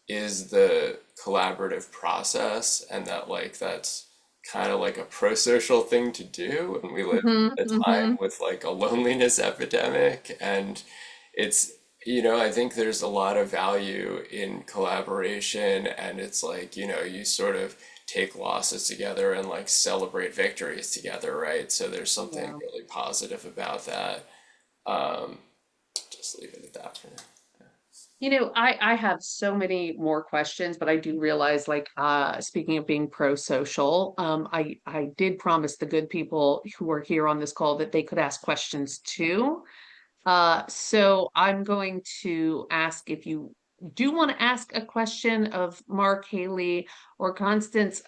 is the collaborative process, and that, like, that's kind of like a pro-social thing to do, and we live in a time with like a loneliness epidemic. And it's, I think there's a lot of value in collaboration, and it's like, you sort of take losses together and like celebrate victories together, right? So there's something Yeah. really positive about that. Just leave it at that for now. I have so many more questions, but I do realize, like, speaking of being pro-social, I did promise the good people who are here on this call that they could ask questions too. So I'm going to ask, if you do want to ask a question of Mark, Haley, or Constance,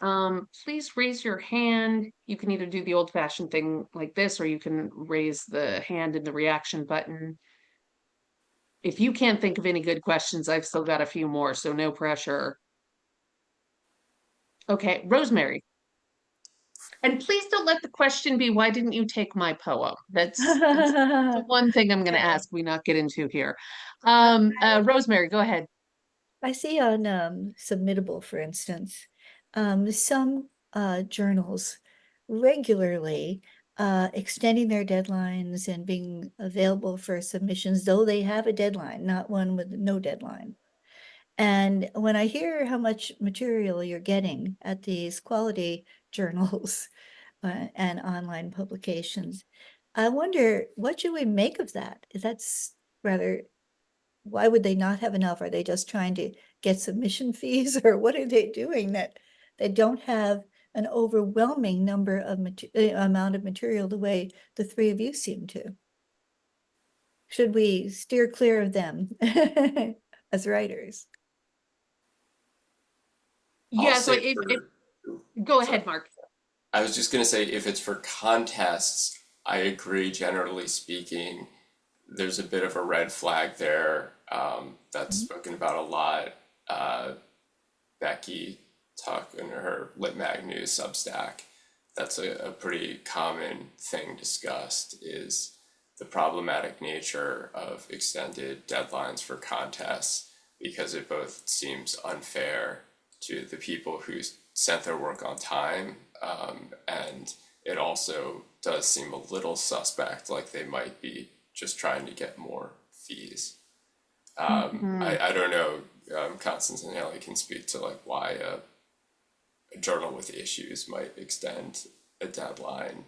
please raise your hand. You can either do the old-fashioned thing like this, or you can raise the hand in the reaction button. If you can't think of any good questions, I've still got a few more, so no pressure. Okay, Rosemary. And please don't let the question be, why didn't you take my poem? That's the one thing I'm going to Okay. ask we not get into here. I Rosemary, go ahead. I see on Submittable, for instance, some journals regularly extending their deadlines and being available for submissions, though they have a deadline, not one with no deadline. And when I hear how much material you're getting at these quality journals and online publications, I wonder, what should we make of that? That's rather, why would they not have enough? Are they just trying to get submission fees, or what are they doing that they don't have an overwhelming number of amount of material the way the three of you seem to? Should we steer clear of them as writers? I'll Yeah, so say if for, go sorry. ahead, Mark. I was just gonna say, if it's for contests, I agree, generally speaking, there's a bit of a red flag there, that's spoken about a lot. Becky talk in her Lit Mag News Substack. That's a pretty common thing discussed, is the problematic nature of extended deadlines for contests, because it both seems unfair to the people who sent their work on time, and it also does seem a little suspect, like they might be just trying to get more fees. I don't know, Constance and Haley can speak to like why a journal with issues might extend a deadline.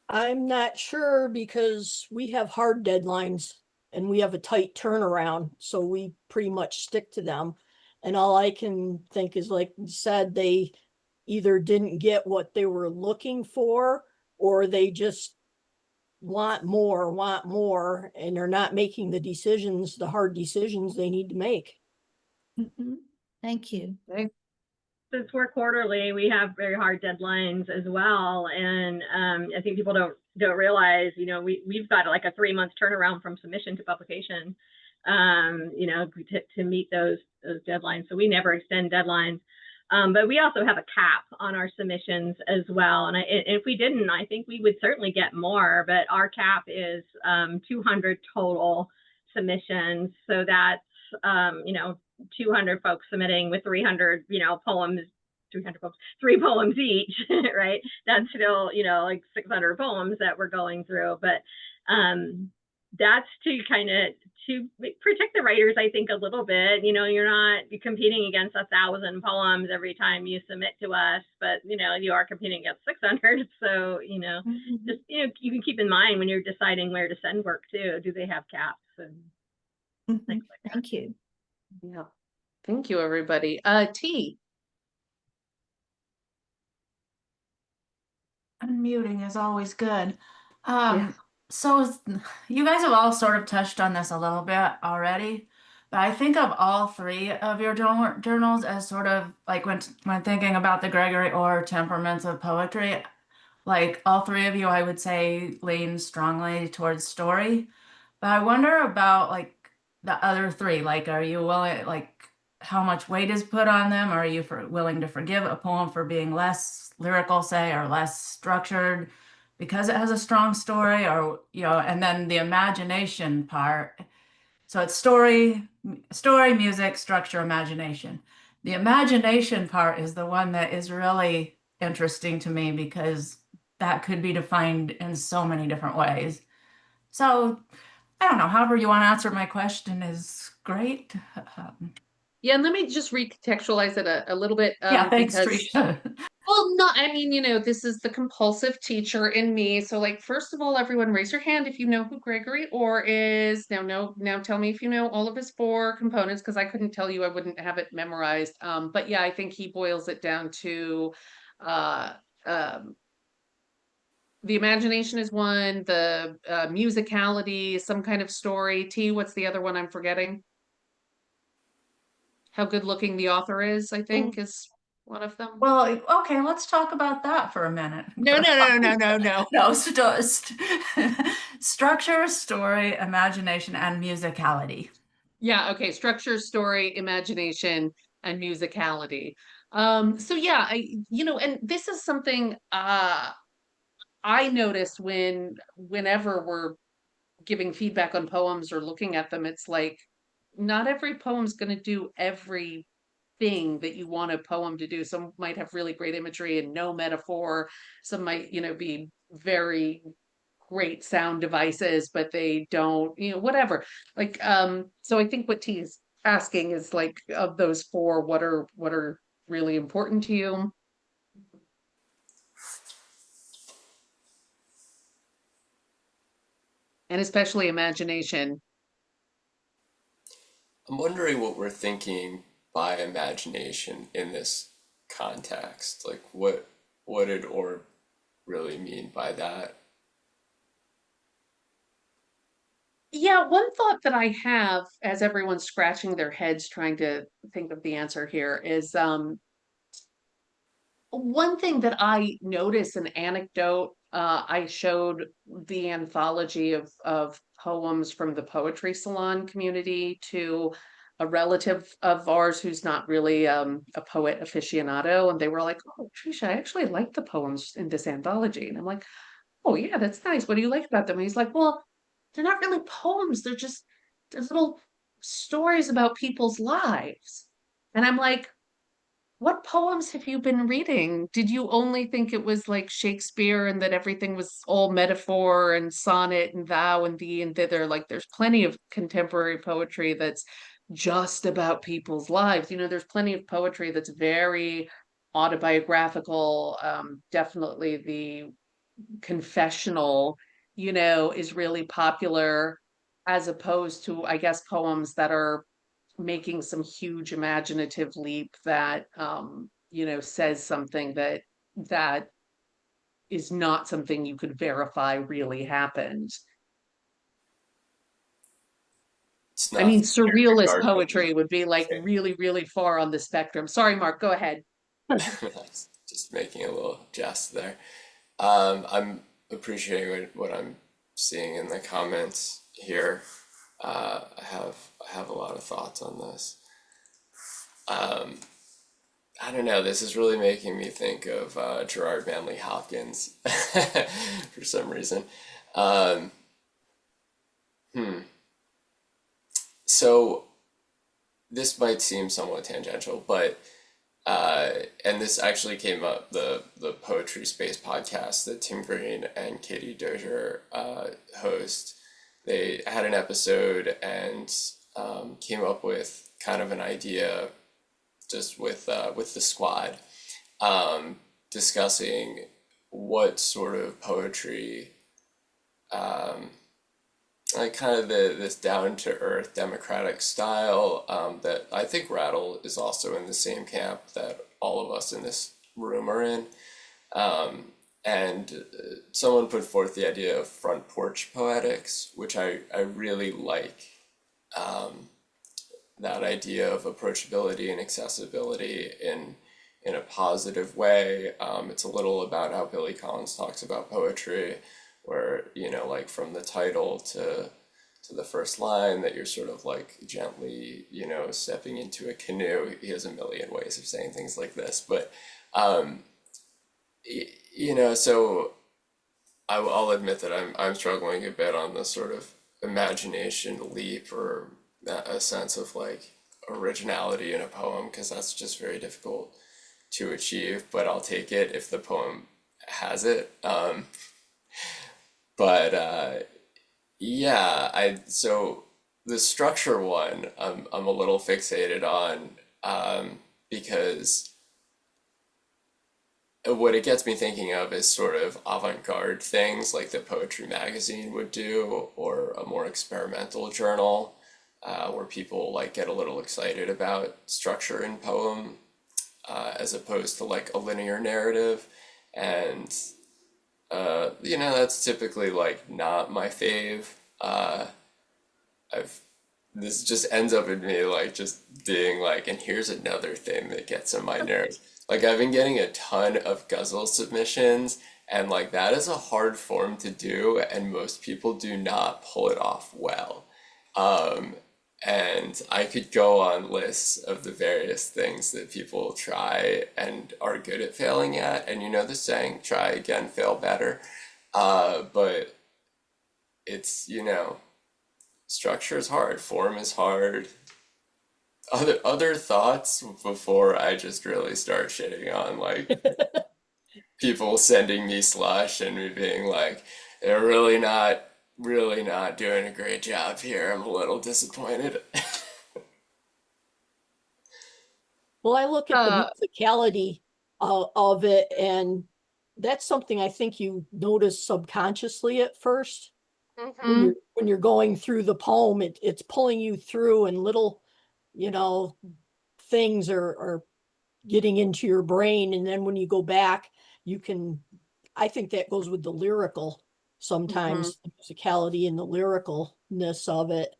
I'm not sure, because we have hard deadlines and we have a tight turnaround, so we pretty much stick to them. And all I can think is, like you said, they either didn't get what they were looking for, or they just want more, and they're not making the hard decisions they need to make. Thank you. Okay. since we're quarterly, we have very hard deadlines as well. And I think people don't realize, you know, we've got like a 3-month turnaround from submission to publication, you know, to meet those deadlines. So we never extend deadlines. But we also have a cap on our submissions as well. And if we didn't, I think we would certainly get more, but our cap is 200 total submissions. So that's, you know, 200 folks submitting with 300, you know, poems, 300 poems, 3 poems each, right? That's still, you know, like 600 poems that we're going through. But that's to kind of to protect the writers, I think, a little bit. You know, you're competing against 1,000 poems every time you submit to us, but you know, you are competing against 600. So, you know, just, you know, you can keep in mind when you're deciding where to send work too. Do they have caps and things like that. Thank you. Yeah. Thank you, everybody. T. Unmuting is always good. Yeah. So you guys have all sort of touched on this a little bit already, but I think of all 3 of your journals as sort of like when thinking about the Gregory Orr temperaments of poetry, like all 3 of you, I would say lean strongly towards story. But I wonder about like the other 3. Like, are you willing, like, how much weight is put on them? Are you willing to forgive a poem for being less lyrical, say, or less structured because it has a strong story? Or, you know, and then the imagination part. So it's story, music, structure, imagination. The imagination part is the one that is really interesting to me because that could be defined in so many different ways. So I don't know, however you want to answer my question is great. Yeah, and let me just recontextualize it a little bit. Yeah, thanks, Because Trisha. well, no, I mean, you know, this is the compulsive teacher in me. So, like, first of all, everyone raise your hand if you know who Gregory Orr is. Now tell me if you know all of his 4 components, because I couldn't tell you, I wouldn't have it memorized. But yeah, I think he boils it down to uh, um, the imagination is one, the musicality, some kind of story. T, what's the other one I'm forgetting? How good looking the author is, I think, is one of them. Well, okay, let's talk about that for a minute. No. No, structure, story, imagination, and musicality. Yeah, okay. Structure, story, imagination, and musicality. So yeah, you know, and this is something I noticed whenever we're giving feedback on poems or looking at them, it's like not every poem's going to do everything that you want a poem to do. Some might have really great imagery and no metaphor. Some might, you know, be very great sound devices, but they don't, you know, whatever. Like, so I think what T is asking is like, of those 4, what are really important to you? And especially imagination. I'm wondering what we're thinking by imagination in this context. Like, what did Orr really mean by that? Yeah, one thought that I have as everyone's scratching their heads trying to think of the answer here is one thing that I noticed, an anecdote, I showed the anthology of poems from the Poetry Salon community to a relative of ours who's not really a poet aficionado, and they were like, "Oh, Trisha, I actually like the poems in this anthology." And I'm like, "Oh yeah, that's nice. What do you like about them?" And he's like, "Well, they're not really poems. They're little stories about people's lives." And I'm like, what poems have you been reading? Did you only think it was like Shakespeare and that everything was all metaphor and sonnet and thou and thee and thither? Like, there's plenty of contemporary poetry that's just about people's lives. You know, there's plenty of poetry that's very autobiographical. Definitely the confessional, you know, is really popular, as opposed to, I guess, poems that are making some huge imaginative leap that you know, says something that is not something you could verify really happened. It's I mean, not surrealist regard what poetry would be like say. really, really far on the spectrum. Sorry, Mark, go ahead. Just making a little jest there. I'm appreciating what I'm seeing in the comments here. I have a lot of thoughts on this. Um, I don't know. This is really making me think of Gerard Manley Hopkins for some reason. Um, hmm. So this might seem somewhat tangential, but and this actually came up the Poetry Space podcast that Tim Green and Katie Dozier host. They had an episode and came up with kind of an idea just with the squad, discussing what sort of poetry, like kind of this down to earth democratic style, that I think Rattle is also in the same camp that all of us in this room are in. And someone put forth the idea of front porch poetics, which I really like, that idea of approachability and accessibility in a positive way. It's a little about how Billy Collins talks about poetry, where like from the title to the first line, that you're sort of like gently stepping into a canoe. He has a million ways of saying things like this, but um, so I'll admit that I'm struggling a bit on the sort of imagination leap, or a sense of like originality in a poem, because that's just very difficult to achieve. But I'll take it if the poem has it. But yeah, I so the structure one, I'm a little fixated on, because what it gets me thinking of is sort of avant-garde things like the Poetry Magazine would do, or a more experimental journal, where people like get a little excited about structure in poem, as opposed to like a linear narrative. And that's typically like not my fave. I've This just ends up in me like just being like, and here's another thing that gets on my nerves. Like I've been getting a ton of guzzle submissions, and like that is a hard form to do, and most people do not pull it off well. Um, and I could go on lists of the various things that people try and are good at failing at, and you know the saying, try again, fail better. But it's, structure is hard, form is hard. Other thoughts before I just really start shitting on like people sending me slush and me being like, they're really not doing a great job here. I'm a little disappointed. Well, I look at the Uh, musicality of it, and that's something I think you notice subconsciously at first. When mhm, you're going through the poem, it's pulling you through, and little, you know, things are getting into your brain, and then when you go back, you can. I think that goes with the lyrical mhm, sometimes, the musicality and the lyricalness of it.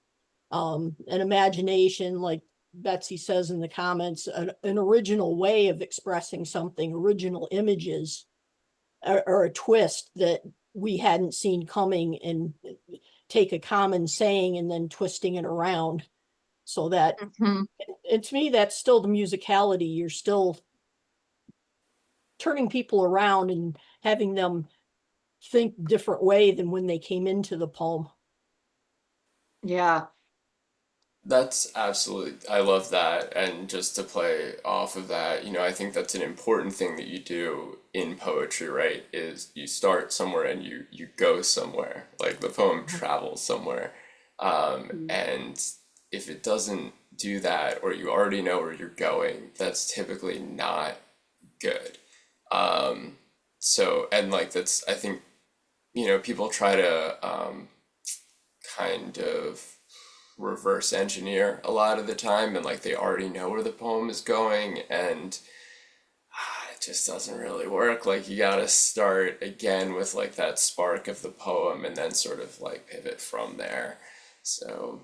An imagination, like Betsy says in the comments, an original way of expressing something, original images, or a twist that we hadn't seen coming, and take a common saying and then twisting it around so that, mhm. and to me, that's still the musicality. You're still turning people around and having them think different way than when they came into the poem. Yeah. That's absolutely, I love that. And just to play off of that, I think that's an important thing that you do in poetry, right? Is you start somewhere and you go somewhere. Like the poem travels somewhere. And if it doesn't do that, or you already know where you're going, that's typically not good. So, and like that's, I think, people try to kind of reverse engineer a lot of the time, and like they already know where the poem is going, and it just doesn't really work. Like you gotta start again with like that spark of the poem, and then sort of like pivot from there. So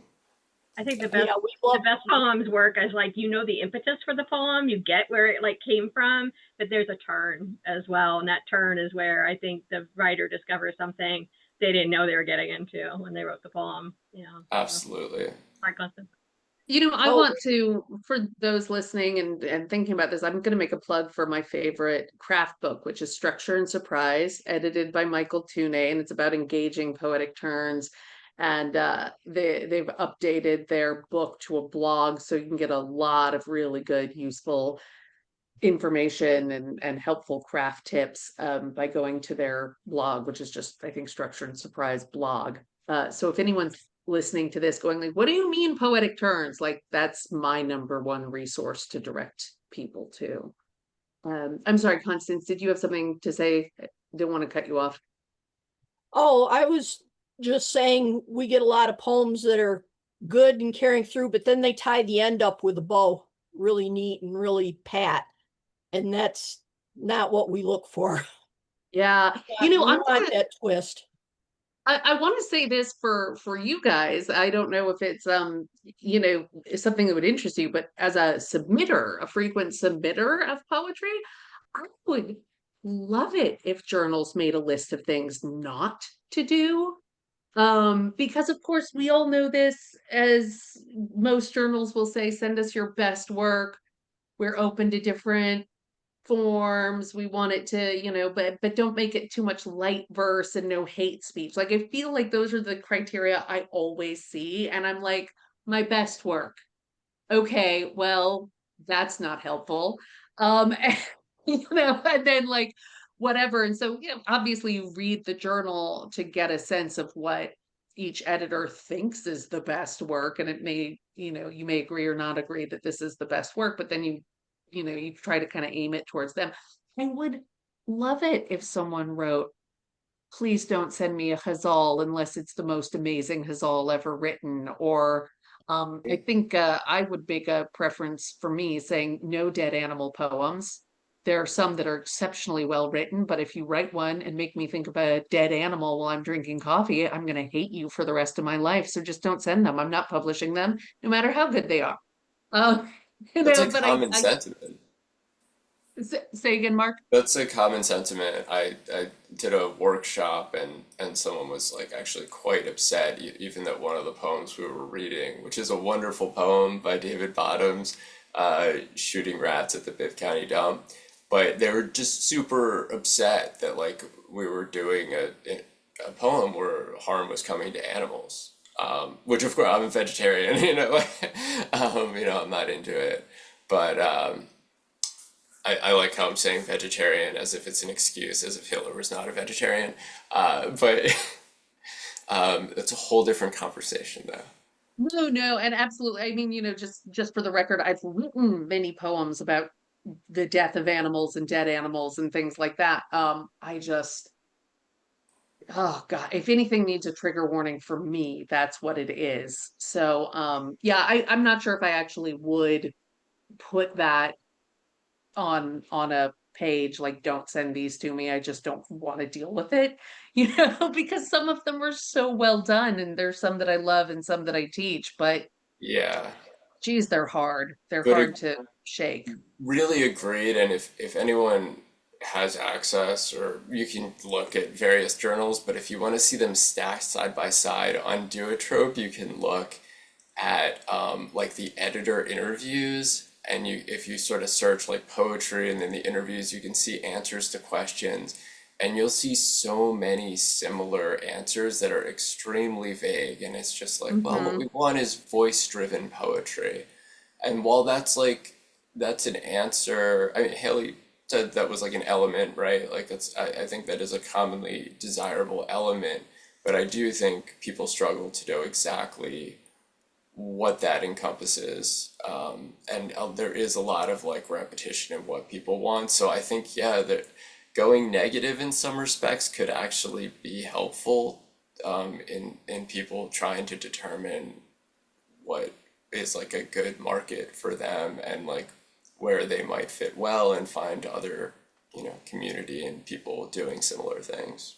I think the Yeah, we love best poems work as like, you know, the impetus for the poem, you get where it like came from, but there's a turn as well. And that turn is where I think the writer discovers something they didn't know they were getting into when they wrote the poem. You know, Absolutely. hard concept. You know, I Oh, want to, for those listening and thinking about this, I'm going to make a plug for my favorite craft book, which is Structure and Surprise, edited by Michael Tuney, and it's about engaging poetic turns. And they've updated their book to a blog, so you can get a lot of really good, useful information and helpful craft tips by going to their blog, which is just, I think, Structure and Surprise blog. So if anyone's listening to this going like, what do you mean poetic turns? Like, that's my number one resource to direct people to. I'm sorry, Constance, did you have something to say? I didn't want to cut you off. oh, I was just saying we get a lot of poems that are good and carrying through, but then they tie the end up with a bow, really neat and really pat. And that's not what we look for. Yeah, We I'm want gonna, that twist. I want to say this for you guys. I don't know if it's it's something that would interest you, but as a submitter, a frequent submitter of poetry, I would love it if journals made a list of things not to do. Because of course we all know this, as most journals will say, send us your best work. We're open to different forms. We want it to, but don't make it too much light verse and no hate speech. Like, I feel like those are the criteria I always see, and I'm like, my best work. Okay, well, that's not helpful. And, and then like whatever. And so, obviously you read the journal to get a sense of what each editor thinks is the best work. And it may, you may agree or not agree that this is the best work, but then you try to kind of aim it towards them. I would love it if someone wrote, please don't send me a ghazal unless it's the most amazing ghazal ever written. Or I think I would make a preference for me saying no dead animal poems. There are some that are exceptionally well written, but if you write one and make me think of a dead animal while I'm drinking coffee, I'm going to hate you for the rest of my life. So just don't send them. I'm not publishing them, no matter how good they are. Uh, That's a but common I sentiment. say again, Mark. That's a common sentiment. I did a workshop and someone was like actually quite upset, even that one of the poems we were reading, which is a wonderful poem by David Bottoms, shooting rats at the Bibb County dump, but they were just super upset that like we were doing a poem where harm was coming to animals. Which of course I'm a vegetarian, I'm not into it, but I like how I'm saying vegetarian as if it's an excuse, as if Hitler was not a vegetarian. But That's a whole different conversation, though. No, and absolutely. I mean, just for the record, I've written many poems about the death of animals and dead animals and things like that. Oh God, if anything needs a trigger warning for me, that's what it is. So, yeah, I'm not sure if I actually would put that on a page, like, don't send these to me. I just don't want to deal with it, because some of them are so well done, and there's some that I love and some that I teach, but Yeah, geez, they're hard. They're but hard to shake. really agreed. And if anyone has access, or you can look at various journals, but if you want to see them stacked side by side on Duotrope, you can look at like the editor interviews, and if you sort of search like poetry and then the interviews, you can see answers to questions, and you'll see so many similar answers that are extremely vague, and it's just like, well, what Hmm. we want is voice-driven poetry. And while that's an answer, I mean, Haley said that was like an element, right? Like I think that is a commonly desirable element, but I do think people struggle to know exactly what that encompasses. And there is a lot of like repetition in what people want. So I think, yeah, that going negative in some respects could actually be helpful in people trying to determine what is like a good market for them, and like where they might fit well and find other, community and people doing similar things.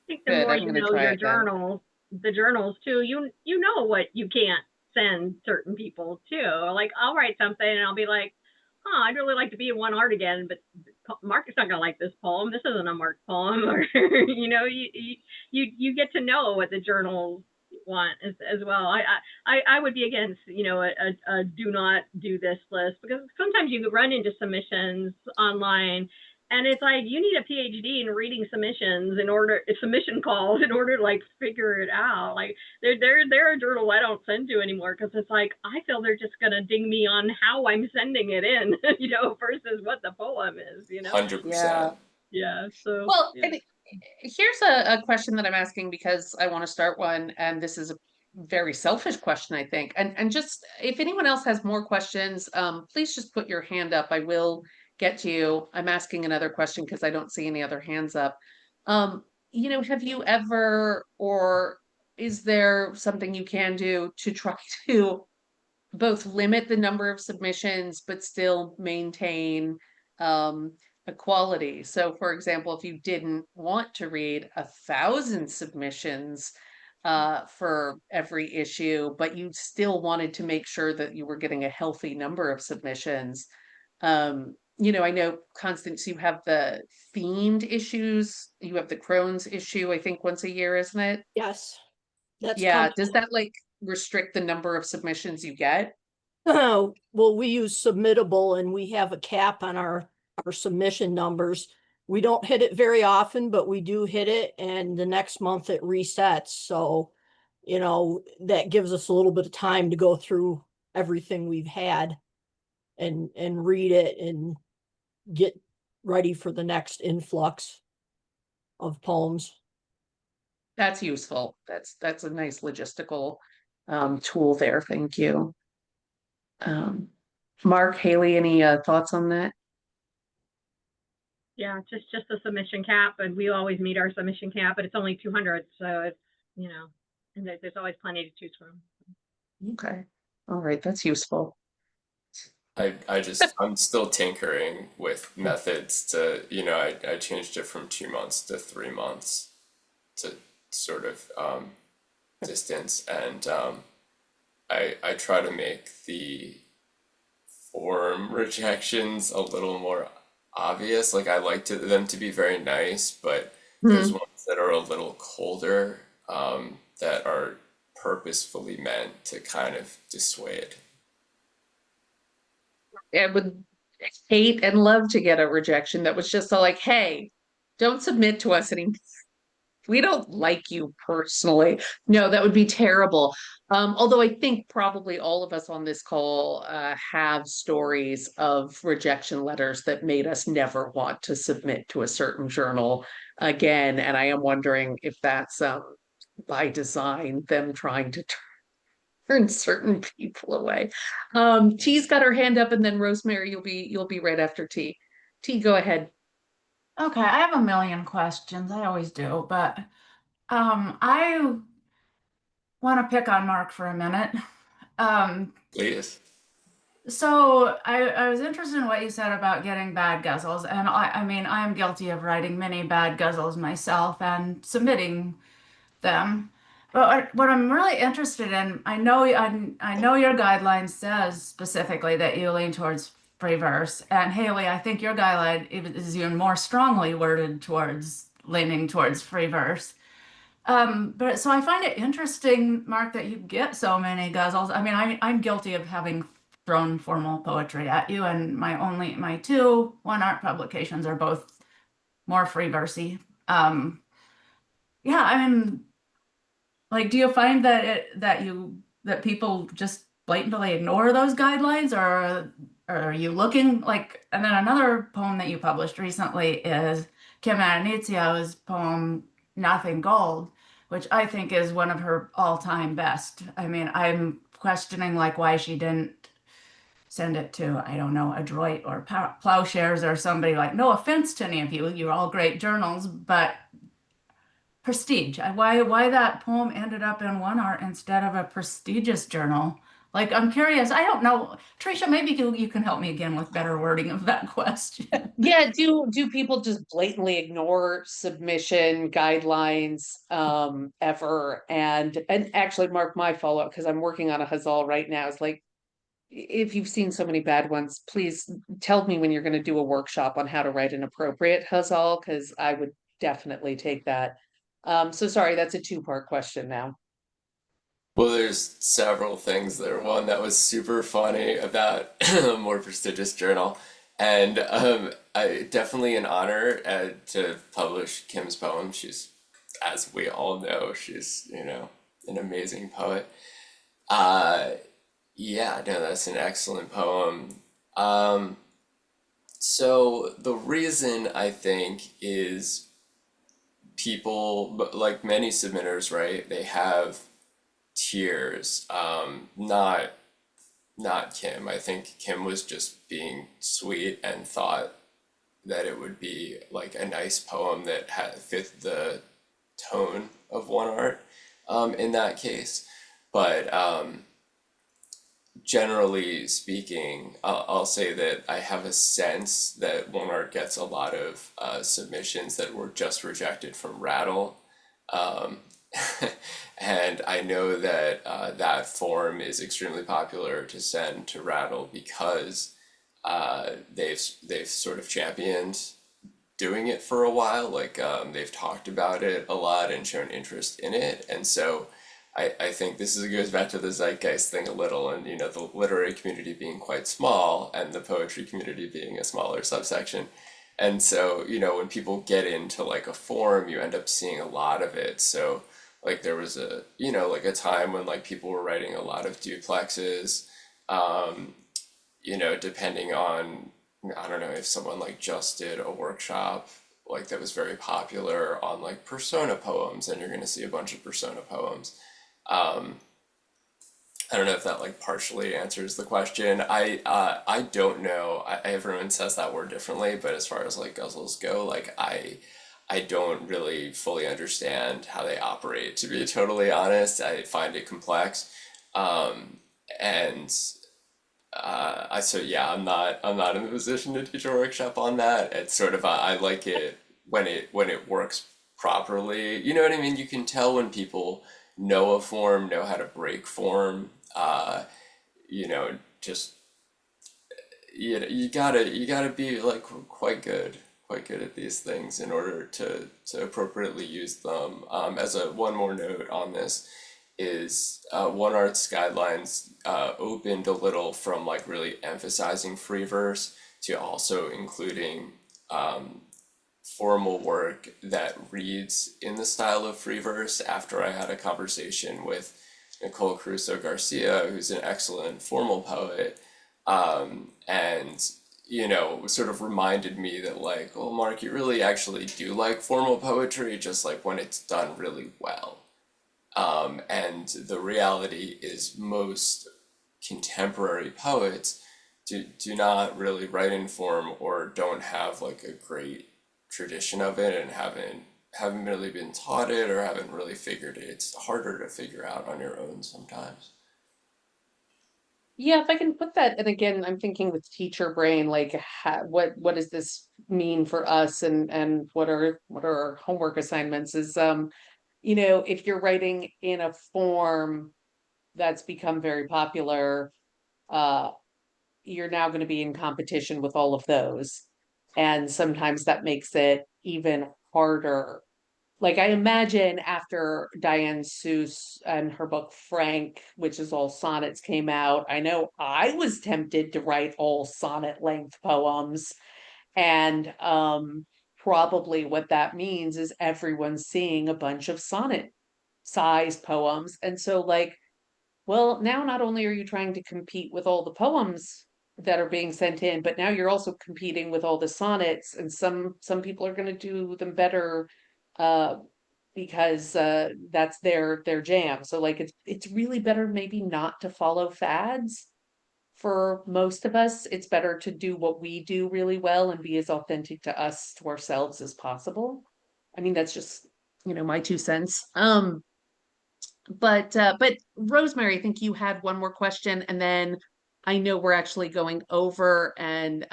I think the Good. more I'm you going to know try your it then. journals, the journals too, you know what you can't send certain people too. Like I'll write something and I'll be like, oh, I'd really like to be in One Art again, but Mark is not going to like this poem. This isn't a Mark poem. Or, you get to know what the journals want as well. I would be against, a do not do this list, because sometimes you run into submissions online and it's like you need a PhD in reading submission calls in order to like figure it out. Like they're a journal I don't send to anymore, because it's like I feel they're just gonna ding me on how I'm sending it in, versus what the poem is, 100%. Yeah. So Well, yeah. and here's a question that I'm asking because I want to start one, and this is a very selfish question, I think. And just if anyone else has more questions, please just put your hand up. I will get to you. I'm asking another question because I don't see any other hands up. Have you ever, or is there something you can do to try to both limit the number of submissions but still maintain equality? So for example, if you didn't want to read 1,000 submissions for every issue, but you still wanted to make sure that you were getting a healthy number of submissions, I know, Constance, you have the themed issues, you have the Crohn's issue, I think once a year, isn't it? Yes, that's Yeah, coming. does that like restrict the number of submissions you get? Well, we use submittable and we have a cap on our submission numbers. We don't hit it very often, but we do hit it, and the next month it resets. So, that gives us a little bit of time to go through everything we've had and read it and get ready for the next influx of poems. That's useful. That's a nice logistical tool there. Thank you. Mark, Haley, any thoughts on that? Yeah, just the submission cap, and we always meet our submission cap, but it's only 200, so it's and there's always plenty to choose from. Okay. All right, that's useful. I'm still tinkering with methods to, I changed it from 2 months to 3 months to sort of distance, and I try to make the form rejections a little more obvious. Like I like them to be very nice, but there's Hmm. ones that are a little colder, that are purposefully meant to kind of dissuade. I would hate and love to get a rejection that was just so like, hey, don't submit to us anymore. We don't like you personally. No, that would be terrible. Although I think probably all of us on this call have stories of rejection letters that made us never want to submit to a certain journal again. And I am wondering if that's by design, them trying to turn certain people away. T's got her hand up, and then Rosemary, you'll be right after T. T, go ahead. Okay, I have a million questions. I always do, but I want to pick on Mark for a minute. Please. So I was interested in what you said about getting bad guzzles, and I mean I am guilty of writing many bad guzzles myself and submitting them. But what I'm really interested in, I know your guideline says specifically that you lean towards free verse, and Haley, I think your guideline is even more strongly worded towards leaning towards free verse. But so I find it interesting, Mark, that you get so many guzzles. I mean, I'm guilty of having thrown formal poetry at you, and my two one art publications are both more free versy. Yeah, I mean, like, do you find that that people just blatantly ignore those guidelines, or are you looking like? And then another poem that you published recently is Kim Adonizio's poem "Nothing Gold," which I think is one of her all-time best. I mean, I'm questioning like why she didn't send it to, I don't know, Adroit or Plowshares or somebody. Like, no offense to any of you, you're all great journals, but prestige. Why that poem ended up in One Art instead of a prestigious journal. Like, I'm curious. I don't know. Tricia, maybe you can help me again with better wording of that question. Yeah, do people just blatantly ignore submission guidelines ever? And actually, Mark, my follow-up, because I'm working on a Hazal right now, is like, if you've seen so many bad ones, please tell me when you're going to do a workshop on how to write an appropriate Hazal, because I would definitely take that. So sorry, that's a two-part question now. Well, there's several things there. One that was super funny about a more prestigious journal, and definitely an honor to publish Kim's poem. She's, as we all know, she's, an amazing poet. Uh, yeah, no, that's an excellent poem. Um, so the reason I think is people, like many submitters, right? They have tiers. Not Kim. I think Kim was just being sweet and thought that it would be like a nice poem that fit the tone of one art in that case. But generally speaking, I'll say that I have a sense that one art gets a lot of submissions that were just rejected from Rattle. Um, and I know that that form is extremely popular to send to Rattle because they've sort of championed doing it for a while. Like they've talked about it a lot and shown interest in it, and so I think goes back to the zeitgeist thing a little, and the literary community being quite small and the poetry community being a smaller subsection. And so, when people get into like a form, you end up seeing a lot of it. So like there was like a time when like people were writing a lot of duplexes, um, depending on, I don't know, if someone like just did a workshop like that was very popular on like persona poems, and you're going to see a bunch of persona poems. Um, I don't know if that like partially answers the question. I don't know. Everyone says that word differently, but as far as like guzzles go, like I don't really fully understand how they operate. To be totally honest, I find it complex. Um, and so yeah, I'm not in the position to teach a workshop on that. It's sort of I like it when it works properly. You know what I mean? You can tell when people know a form, know how to break form. You know, just you gotta be like quite good at these things in order to appropriately use them. As a one more note on this is One Art's guidelines opened a little from like really emphasizing free verse to also including formal work that reads in the style of free verse after I had a conversation with Nicole Caruso Garcia, who's an excellent formal poet, and sort of reminded me that like, oh, Mark, you really actually do like formal poetry, just like when it's done really well. And the reality is most contemporary poets do not really write in form or don't have like a great tradition of it and haven't really been taught it or haven't really figured it. It's harder to figure out on your own sometimes. Yeah, if I can put that, and again, I'm thinking with teacher brain, like what does this mean for us, and what are our homework assignments? Is if you're writing in a form that's become very popular, uh, you're now going to be in competition with all of those, and sometimes that makes it even harder. Like I imagine after Diane Seuss and her book Frank, which is all sonnets, came out, I know I was tempted to write all sonnet length poems. And probably what that means is everyone's seeing a bunch of sonnet sized poems. And so like, well, now not only are you trying to compete with all the poems that are being sent in, but now you're also competing with all the sonnets, and some people are going to do them better uh because that's their jam. So like it's really better maybe not to follow fads. For most of us, it's better to do what we do really well and be as authentic to us, to ourselves as possible. I mean, that's just, my 2 cents. But Rosemary, I think you had one more question, and then I know we're actually going over, and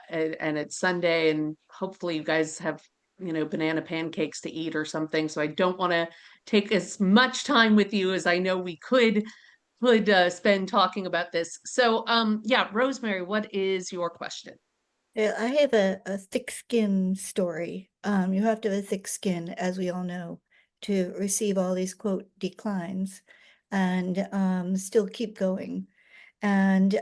it's Sunday, and hopefully you guys have, banana pancakes to eat or something. So I don't want to take as much time with you as I know we could spend talking about this. So yeah, Rosemary, what is your question? Yeah, I have a thick skin story. You have to have a thick skin, as we all know, to receive all these quote declines and still keep going. And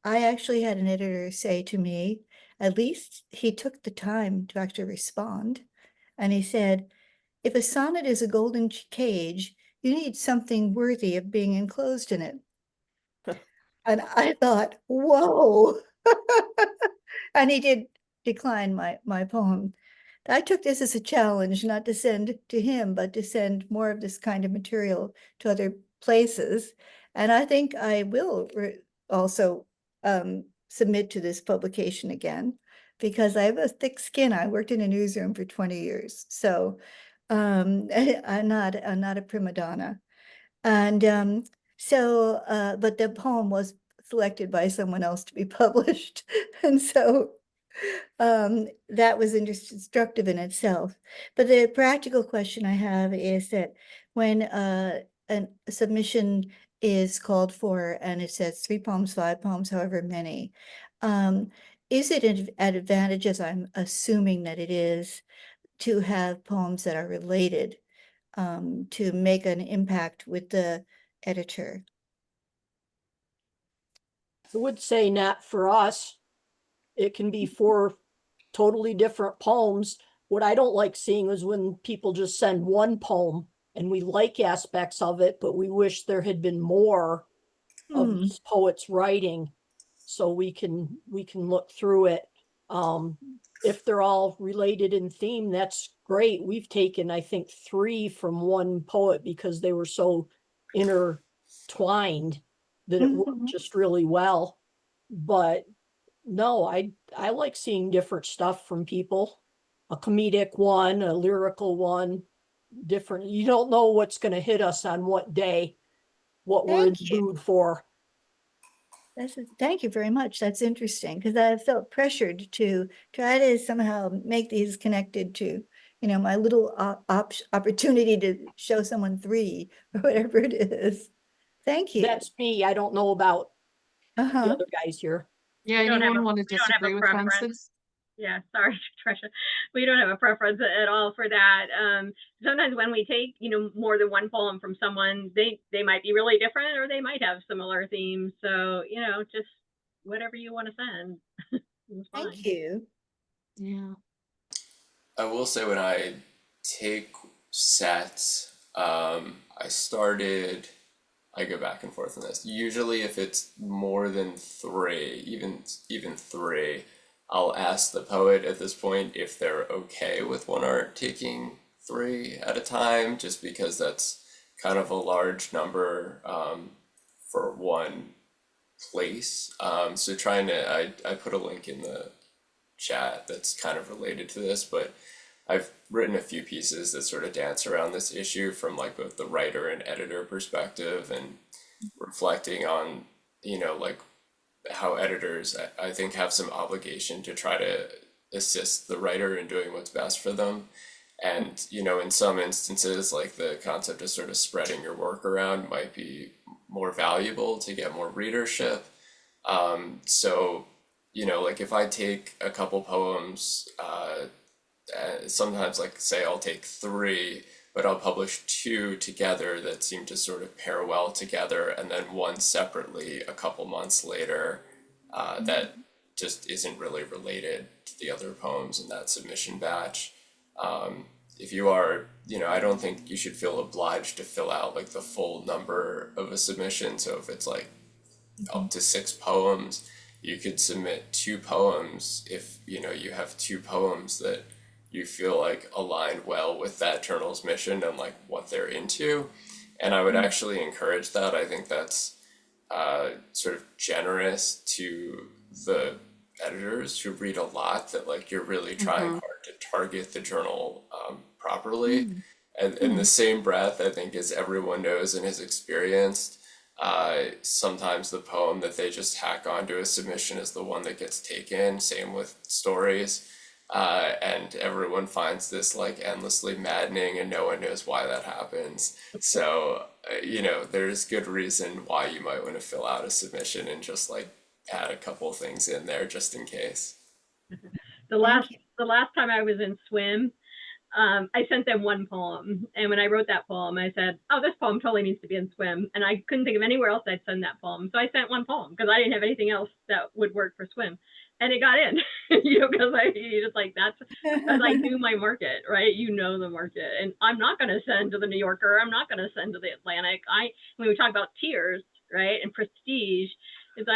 I actually had an editor say to me, at least he took the time to actually respond. And he said, if a sonnet is a golden cage, you need something worthy of being enclosed in it. And I thought, whoa. And he did decline my poem. I took this as a challenge, not to send to him, but to send more of this kind of material to other places. And I think I will also submit to this publication again, because I have a thick skin. I worked in a newsroom for 20 years. So I'm not a prima donna. And but the poem was selected by someone else to be published. And so that was instructive in itself. But the practical question I have is that when a submission is called for and it says 3 poems, 5 poems, however many, um, is it an advantage, as I'm assuming that it is, to have poems that are related to make an impact with the editor? I would say not for us. It can be 4 totally different poems. What I don't like seeing is when people just send one poem and we like aspects of it, but we wish there had been more of this poet's writing so we can look through it. If they're all related in theme, that's great. We've taken, I think, 3 from one poet because they were so intertwined that it worked just really well. But no, I like seeing different stuff from people. A comedic one, a lyrical one, different. You don't know what's going to hit us on what day, what we're in Thank the you. mood for. Thank you very much. That's interesting, because I felt pressured to try to somehow make these connected to, my little opportunity to show someone 3 or whatever it is. Thank you. That's me. I don't know about the Uh-huh. other guys here. Yeah, We don't have anyone a want to we don't have disagree a with preference. Constance? Yeah, sorry, Trisha. We don't have a preference at all for that. Sometimes when we take, more than one poem from someone, they might be really different or they might have similar themes. So, just whatever you want to send. It's fine. Thank you. Yeah. I will say when I take sets, I go back and forth on this. Usually, if it's more than 3, even 3, I'll ask the poet at this point if they're okay with one art taking 3 at a time, just because that's kind of a large number for one place. So I put a link in the chat that's kind of related to this, but I've written a few pieces that sort of dance around this issue from like both the writer and editor perspective, and reflecting on, like how editors, I think, have some obligation to try to assist the writer in doing what's best for them. And, in some instances, like the concept of sort of spreading your work around might be more valuable to get more readership. So, like if I take a couple poems, sometimes like say I'll take 3, but I'll publish 2 together that seem to sort of pair well together, and then one separately a couple months later that just isn't really related to the other poems in that submission batch. If you are, I don't think you should feel obliged to fill out like the full number of a submission. So if it's like up to 6 poems, you could submit 2 poems if you have 2 poems that you feel like align well with that journal's mission and like what they're into. And I would actually encourage that. I think that's sort of generous to the editors who read a lot, that like you're really trying hard to target the journal properly. And in the same breath, I think, as everyone knows and has experienced, sometimes the poem that they just hack onto a submission is the one that gets taken. Same with stories. And everyone finds this like endlessly maddening, and no one knows why that happens. So, there's good reason why you might want to fill out a submission and just like add a couple things in there just in case. The Thank last you. the last time I was in swim, I sent them one poem, and when I wrote that poem, I said, "Oh, this poem totally needs to be in swim," and I couldn't think of anywhere else I'd send that poem, so I sent one poem because I didn't have anything else that would work for swim, and it got in, because I just like that's because I knew my market, right? You know the market, and I'm not going to send to the New Yorker. I'm not going to send to the Atlantic. When we talk about tiers, right, and prestige, is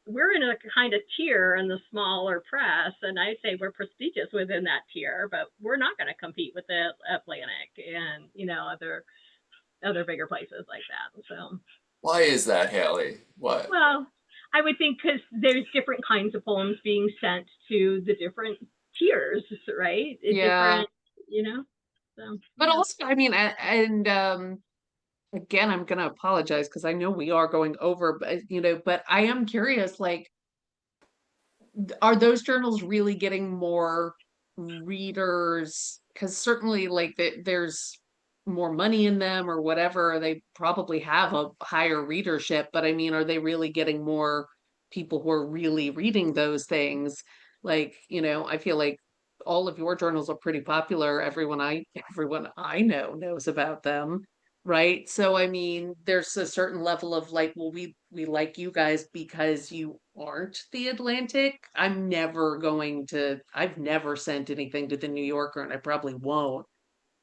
we're in a kind of tier in the smaller press, and I say we're prestigious within that tier, but we're not going to compete with the Atlantic and other bigger places like that. So, Why is that, Haley? What? well, I would think because there's different kinds of poems being sent to the different tiers, right? It Yeah. different, you know. So But yeah. also, I mean, and again, I'm gonna apologize because I know we are going over, but I am curious, like, are those journals really getting more readers? Because certainly, like, there's more money in them or whatever. They probably have a higher readership, but I mean, are they really getting more people who are really reading those things? Like, I feel like all of your journals are pretty popular. Everyone I know knows about them. Right. So I mean, there's a certain level of like, well, we like you guys because you aren't the Atlantic. I've never sent anything to the New Yorker and I probably won't,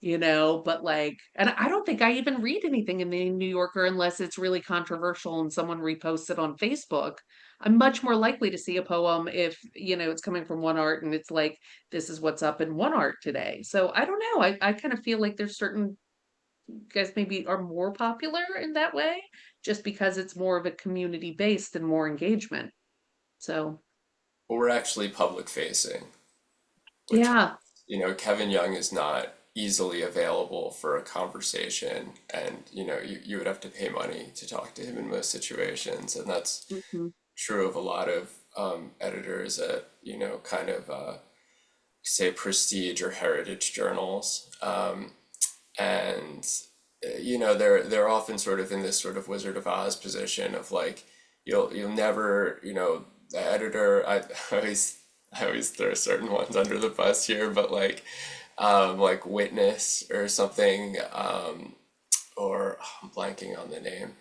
but like, and I don't think I even read anything in the New Yorker unless it's really controversial and someone reposts it on Facebook. I'm much more likely to see a poem if, it's coming from One Art and it's like, this is what's up in One Art today. So I don't know. I kind of feel like there's certain guys maybe are more popular in that way, just because it's more of a community based and more engagement. So Well, we're actually public facing, which, yeah. Kevin Young is not easily available for a conversation, and you would have to pay money to talk to him in most situations, and that's Mhm. true of a lot of editors at kind of say prestige or heritage journals, and they're often sort of in this sort of Wizard of Oz position of like you'll never the editor. I always throw certain ones under the bus here, but like Witness or something, or I'm blanking on the name.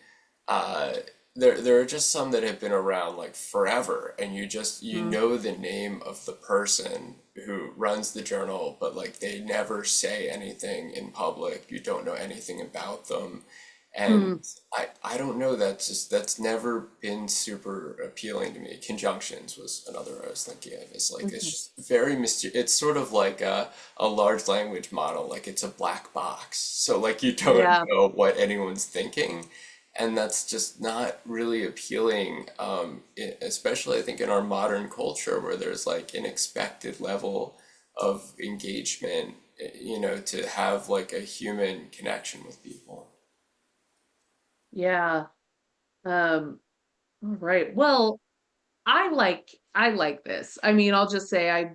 Uh, there are just some that have been around like forever, and you Mm. know the name of the person who runs the journal, but like they never say anything in public. You don't know anything about them, and Mm. I don't know. That's never been super appealing to me. Conjunctions was another I was thinking of. It's like it's Mhm. just very mysterious. It's sort of like a large language model, like it's a black box. So like you don't Yeah. know what anyone's thinking, and that's just not really appealing, especially I think in our modern culture where there's like an expected level of engagement, to have like a human connection with people. Yeah. All right. Well, I like this. I mean, I'll just say I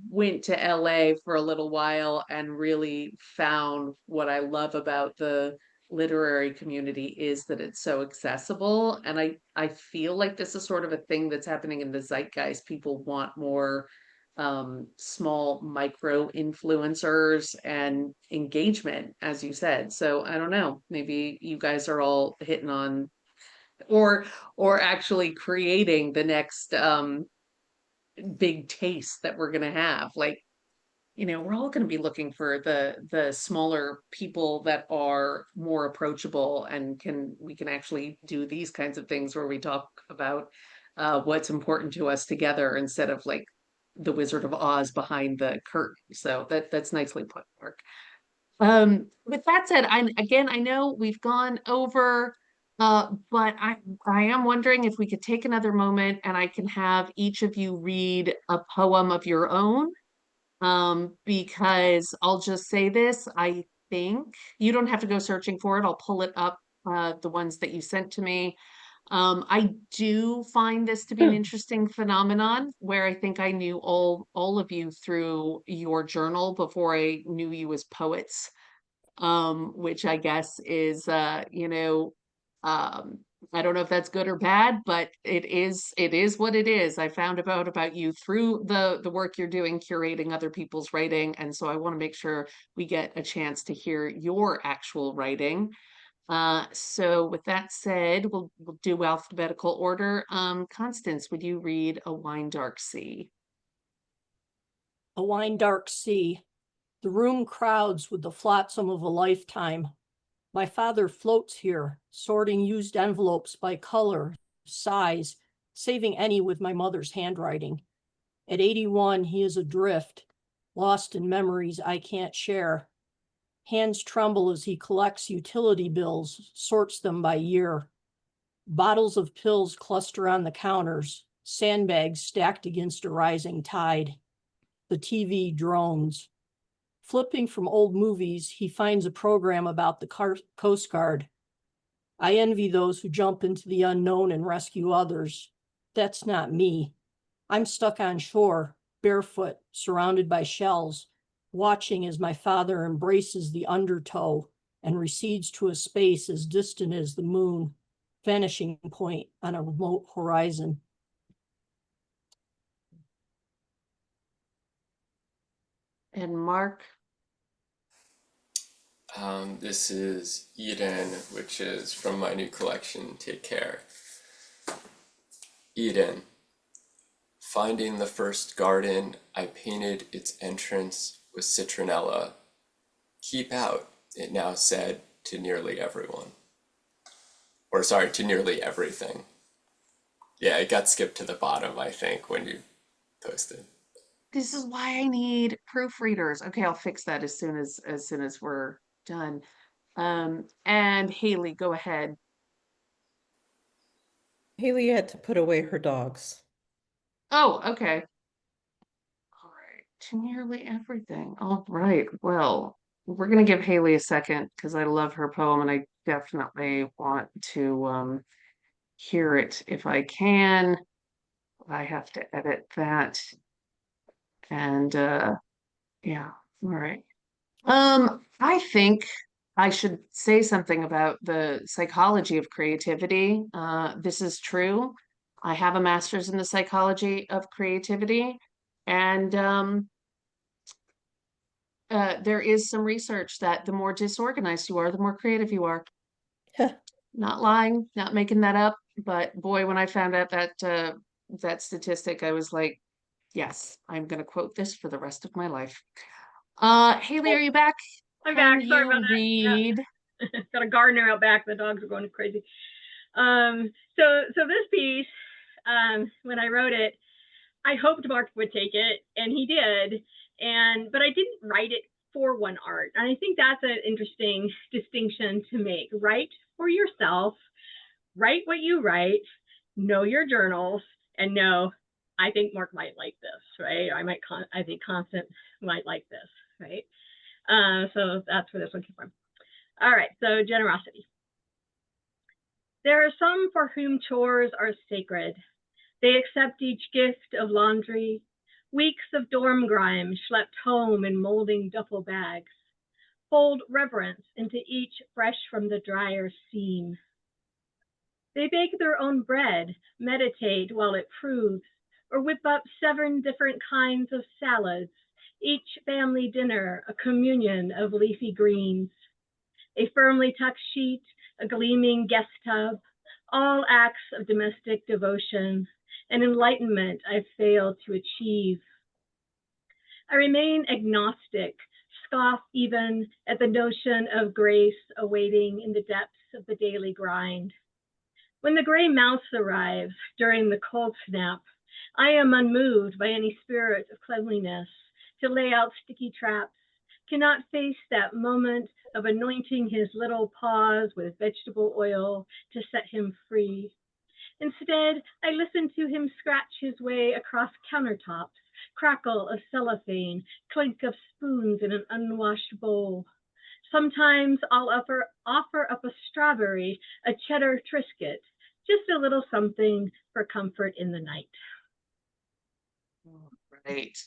went to LA for a little while and really found what I love about the literary community is that it's so accessible. And I feel like this is sort of a thing that's happening in the zeitgeist. People want more small micro influencers and engagement, as you said. So I don't know, maybe you guys are all hitting on or or actually creating the next big taste that we're going to have. Like, we're all going to be looking for the smaller people that are more approachable and we can actually do these kinds of things where we talk about what's important to us together instead of like the Wizard of Oz behind the curtain. So that's nicely put, Mark. With that said, I know we've gone over, but I am wondering if we could take another moment and I can have each of you read a poem of your own. Because I'll just say this, I think. You don't have to go searching for it. I'll pull it up, the ones that you sent to me. I do find this to be an interesting phenomenon where I think I knew all of you through your journal before I knew you as poets, which I guess is, I don't know if that's good or bad, but it is what it is. I found about you through the work you're doing curating other people's writing, and so I want to make sure we get a chance to hear your actual writing. So with that said, we'll do alphabetical order. Constance, would you read A Wine Dark Sea? A wine dark sea. The room crowds with the flotsam of a lifetime. My father floats here, sorting used envelopes by color, size, saving any with my mother's handwriting. At 81, he is adrift, lost in memories I can't share. Hands tremble as he collects utility bills, sorts them by year. Bottles of pills cluster on the counters, sandbags stacked against a rising tide. The TV drones. Flipping from old movies, he finds a program about the Coast Guard. I envy those who jump into the unknown and rescue others. That's not me. I'm stuck on shore, barefoot, surrounded by shells, watching as my father embraces the undertow and recedes to a space as distant as the moon, vanishing point on a remote horizon. And Mark? This is Eden, which is from my new collection, Take Care. Eden. Finding the first garden, I painted its entrance with citronella. Keep out, it now said to nearly everyone. Or sorry, to nearly everything. Yeah, it got skipped to the bottom, I think, when you posted. This is why I need proofreaders. Okay, I'll fix that as soon as we're done. And Haley, go ahead. Haley had to put away her dogs. Oh, okay. All right, to nearly everything. All right. Well, we're gonna give Haley a second because I love her poem and I definitely want to hear it if I can. I have to edit that. And yeah, all right. I think I should say something about the psychology of creativity. This is true. I have a master's in the psychology of creativity, and there is some research that the more disorganized you are, the more creative you are. Not lying, not making that up. But boy, when I found out that statistic, I was like, yes, I'm going to quote this for the rest of my life. Haley, are you back? I'm back. Can Sorry you about that. read? Yeah. Got a gardener out back. The dogs are going crazy. So this piece, when I wrote it, I hoped Mark would take it, and he did. But I didn't write it for one art. And I think that's an interesting distinction to make. Write for yourself, write what you write, know your journals, and know, I think Mark might like this, right? I think Constant might like this, right? So that's where this one came from. All right, so generosity. There are some for whom chores are sacred. They accept each gift of laundry, weeks of dorm grime schlepped home in molding duffel bags, fold reverence into each fresh from the dryer seam. They bake their own bread, meditate while it proves, or whip up 7 different kinds of salads, each family dinner a communion of leafy greens. A firmly tucked sheet, a gleaming guest tub, all acts of domestic devotion, an enlightenment I've failed to achieve. I remain agnostic, scoff even at the notion of grace awaiting in the depths of the daily grind. When the gray mouse arrives during the cold snap, I am unmoved by any spirit of cleanliness to lay out sticky traps, cannot face that moment of anointing his little paws with vegetable oil to set him free. Instead, I listen to him scratch his way across countertops, crackle of cellophane, clink of spoons in an unwashed bowl. Sometimes I'll offer up a strawberry, a cheddar Triscuit, just a little something for comfort in the night. Right.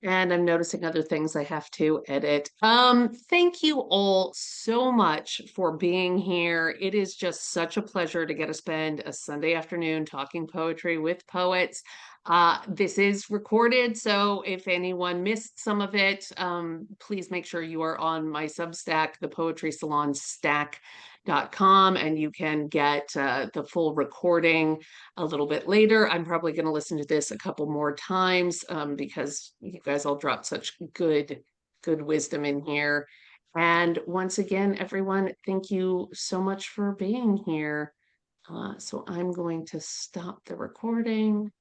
And I'm noticing other things I have to edit. Thank you all so much for being here. It is just such a pleasure to get to spend a Sunday afternoon talking poetry with poets. This is recorded, so if anyone missed some of it, please make sure you are on my Substack, the Poetry Salon Stack.com, and you can get the full recording a little bit later. I'm probably going to listen to this a couple more times because you guys all dropped such good wisdom in here. And once again, everyone, thank you so much for being here. So I'm going to stop the recording.